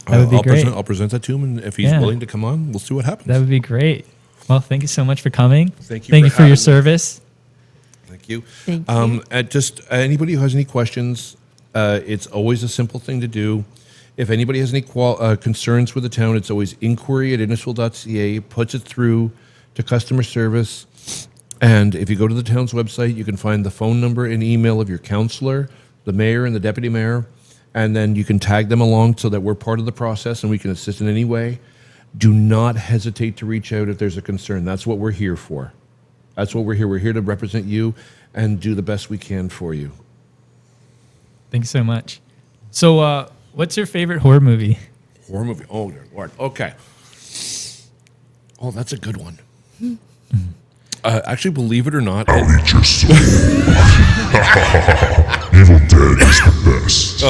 That would be great. I'll present that to him, and if he's willing to come on, we'll see what happens. That would be great. Well, thank you so much for coming. Thank you Thank you for your having me. service. Thank you. Thank you. And just anybody who has any questions, it's always a simple thing to do. If anybody has any concerns with the town, it's always inquiry@innisfil.ca, puts it through to customer service. And if you go to the town's website, you can find the phone number and email of your councillor, the mayor, and the deputy mayor. And then you can tag them along so that we're part of the process and we can assist in any way. Do not hesitate to reach out if there's a concern. That's what we're here for. That's what we're here. We're here to represent you and do the best we can for you. Thank you so much. So, what's your favorite horror movie? Horror movie. Oh, dear Lord. Okay. Oh, that's a good one. Actually, believe it or not, I'll eat your soul. Evil Dead is the best.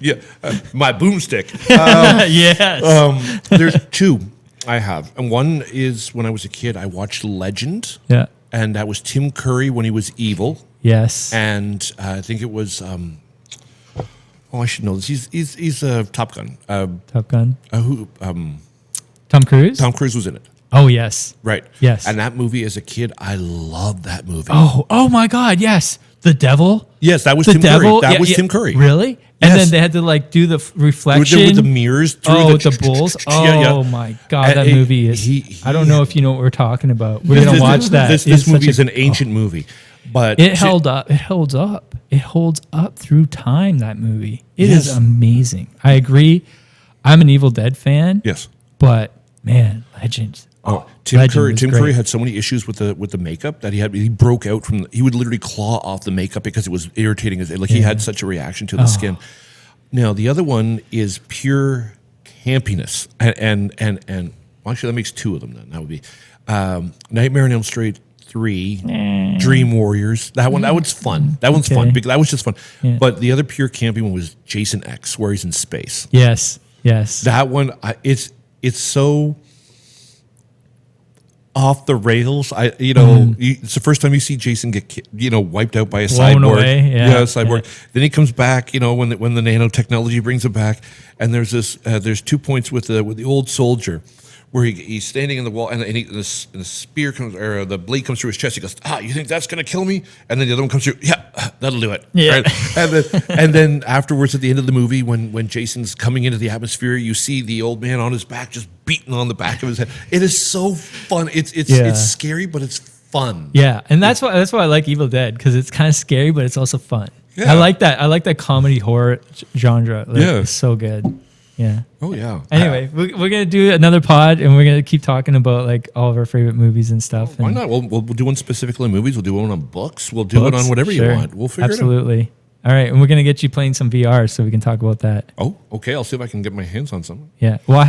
yeah, my boomstick. Yes. There's two I have, and one is when I was a kid. I watched Legend, Yeah. and that was Tim Curry when he was evil, Yes. and I think it was. I should know this. He's Top Gun. Top Gun. Who? Tom Cruise? Tom Cruise was in it, Oh, yes. right? Yes. And that movie, as a kid, I loved that movie. Oh my God. Yes. The Devil. Yes, that was The Tim Devil. Curry. That was Tim Curry. Really? And Yes. then they had to like do the reflection With the mirrors through the bulls. Oh my God, that movie is. I don't know if you know what we're talking about. We're gonna watch that. This It's movie such is an ancient movie, but It held up. It holds up. It holds up through time. That movie. It is Yes. amazing. I agree. I'm an Evil Dead fan. Yes. But man, Legend. Oh, Tim Legend Curry. was Tim great. Curry had so many issues with the makeup that he had. He broke out from. He would literally claw off the makeup because it was irritating. Like he had such a reaction to the skin. Now the other one is pure campiness, and well, actually that makes two of them. Then that would be Nightmare on Elm Street 3, Dream Warriors. That one's fun. That one's fun Okay. because that was just fun. Yeah. But the other pure campy one was Jason X, where he's in space. Yes. Yes. That one, it's so off the rails. It's the first time you see Jason get wiped out by a Blown cyborg. away, yeah, cyborg. yeah. Then he comes back. When the nanotechnology brings him back, and there's 2 points with the old soldier. Where he's standing in the wall, and the spear comes, or the blade comes through his chest. He goes, you think that's going to kill me? And then the other one comes through, that'll do it. Yeah. Right? And then afterwards, at the end of the movie, when Jason's coming into the atmosphere, you see the old man on his back, just beating on the back of his head. It is so fun. It's scary, but it's fun. Yeah, and that's why I like Evil Dead, because it's kind of scary, but it's also fun. Yeah. I like that comedy horror genre. It's so good. Yeah. Oh yeah. Anyway, we're gonna do another pod, and we're gonna keep talking about like all of our favorite movies and stuff. Why and not? We'll do one specifically on movies. We'll do one on books. We'll do it books. on whatever Sure. you want. We'll figure it out. Absolutely. All right, and we're gonna get you playing some VR so we can talk about that. Oh, okay. I'll see if I can get my hands on something. Yeah. Well,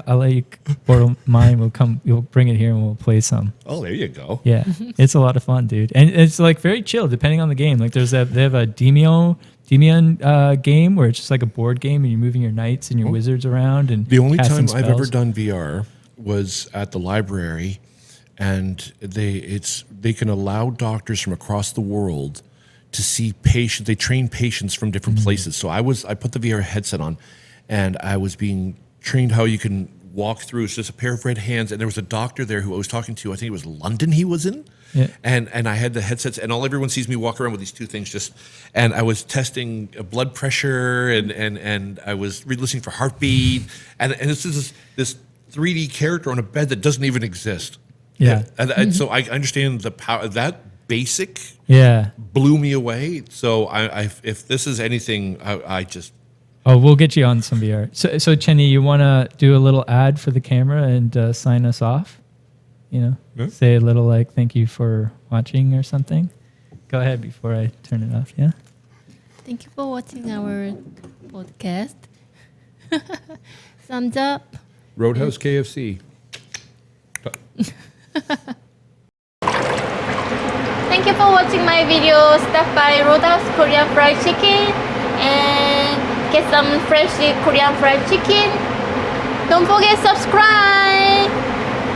I'll let you borrow mine. You'll bring it here and we'll play some. Oh, there you go. Yeah, it's a lot of fun, dude, and it's like very chill depending on the game. Like they have a Demion game where it's just like a board game and you're moving your knights and your wizards around. And The only casting time I've ever spells. done VR was at the library, and they can allow doctors from across the world to see patients. They train patients from different places. So I put the VR headset on, and I was being trained how you can walk through. It's just a pair of red hands, and there was a doctor there who I was talking to. I think it was London he was in. Yeah. And I had the headsets, and everyone sees me walk around with these two things and I was testing blood pressure and I was listening for heartbeat, and this is this 3D character on a bed that doesn't even exist. Yeah. And so I understand the power. That basic Yeah. blew me away. So I if this is anything, I just. Oh, we'll get you on some VR. So Chenny, you want to do a little ad for the camera and sign us off? Yeah. Say a little like thank you for watching or something. Go ahead before I turn it off. Yeah. Thank you for watching our podcast. Thumbs up. Roadhouse KFC. Thank you for watching my video. Stop by Roadhouse Korean Fried Chicken and get some fresh Korean fried chicken. Don't forget subscribe.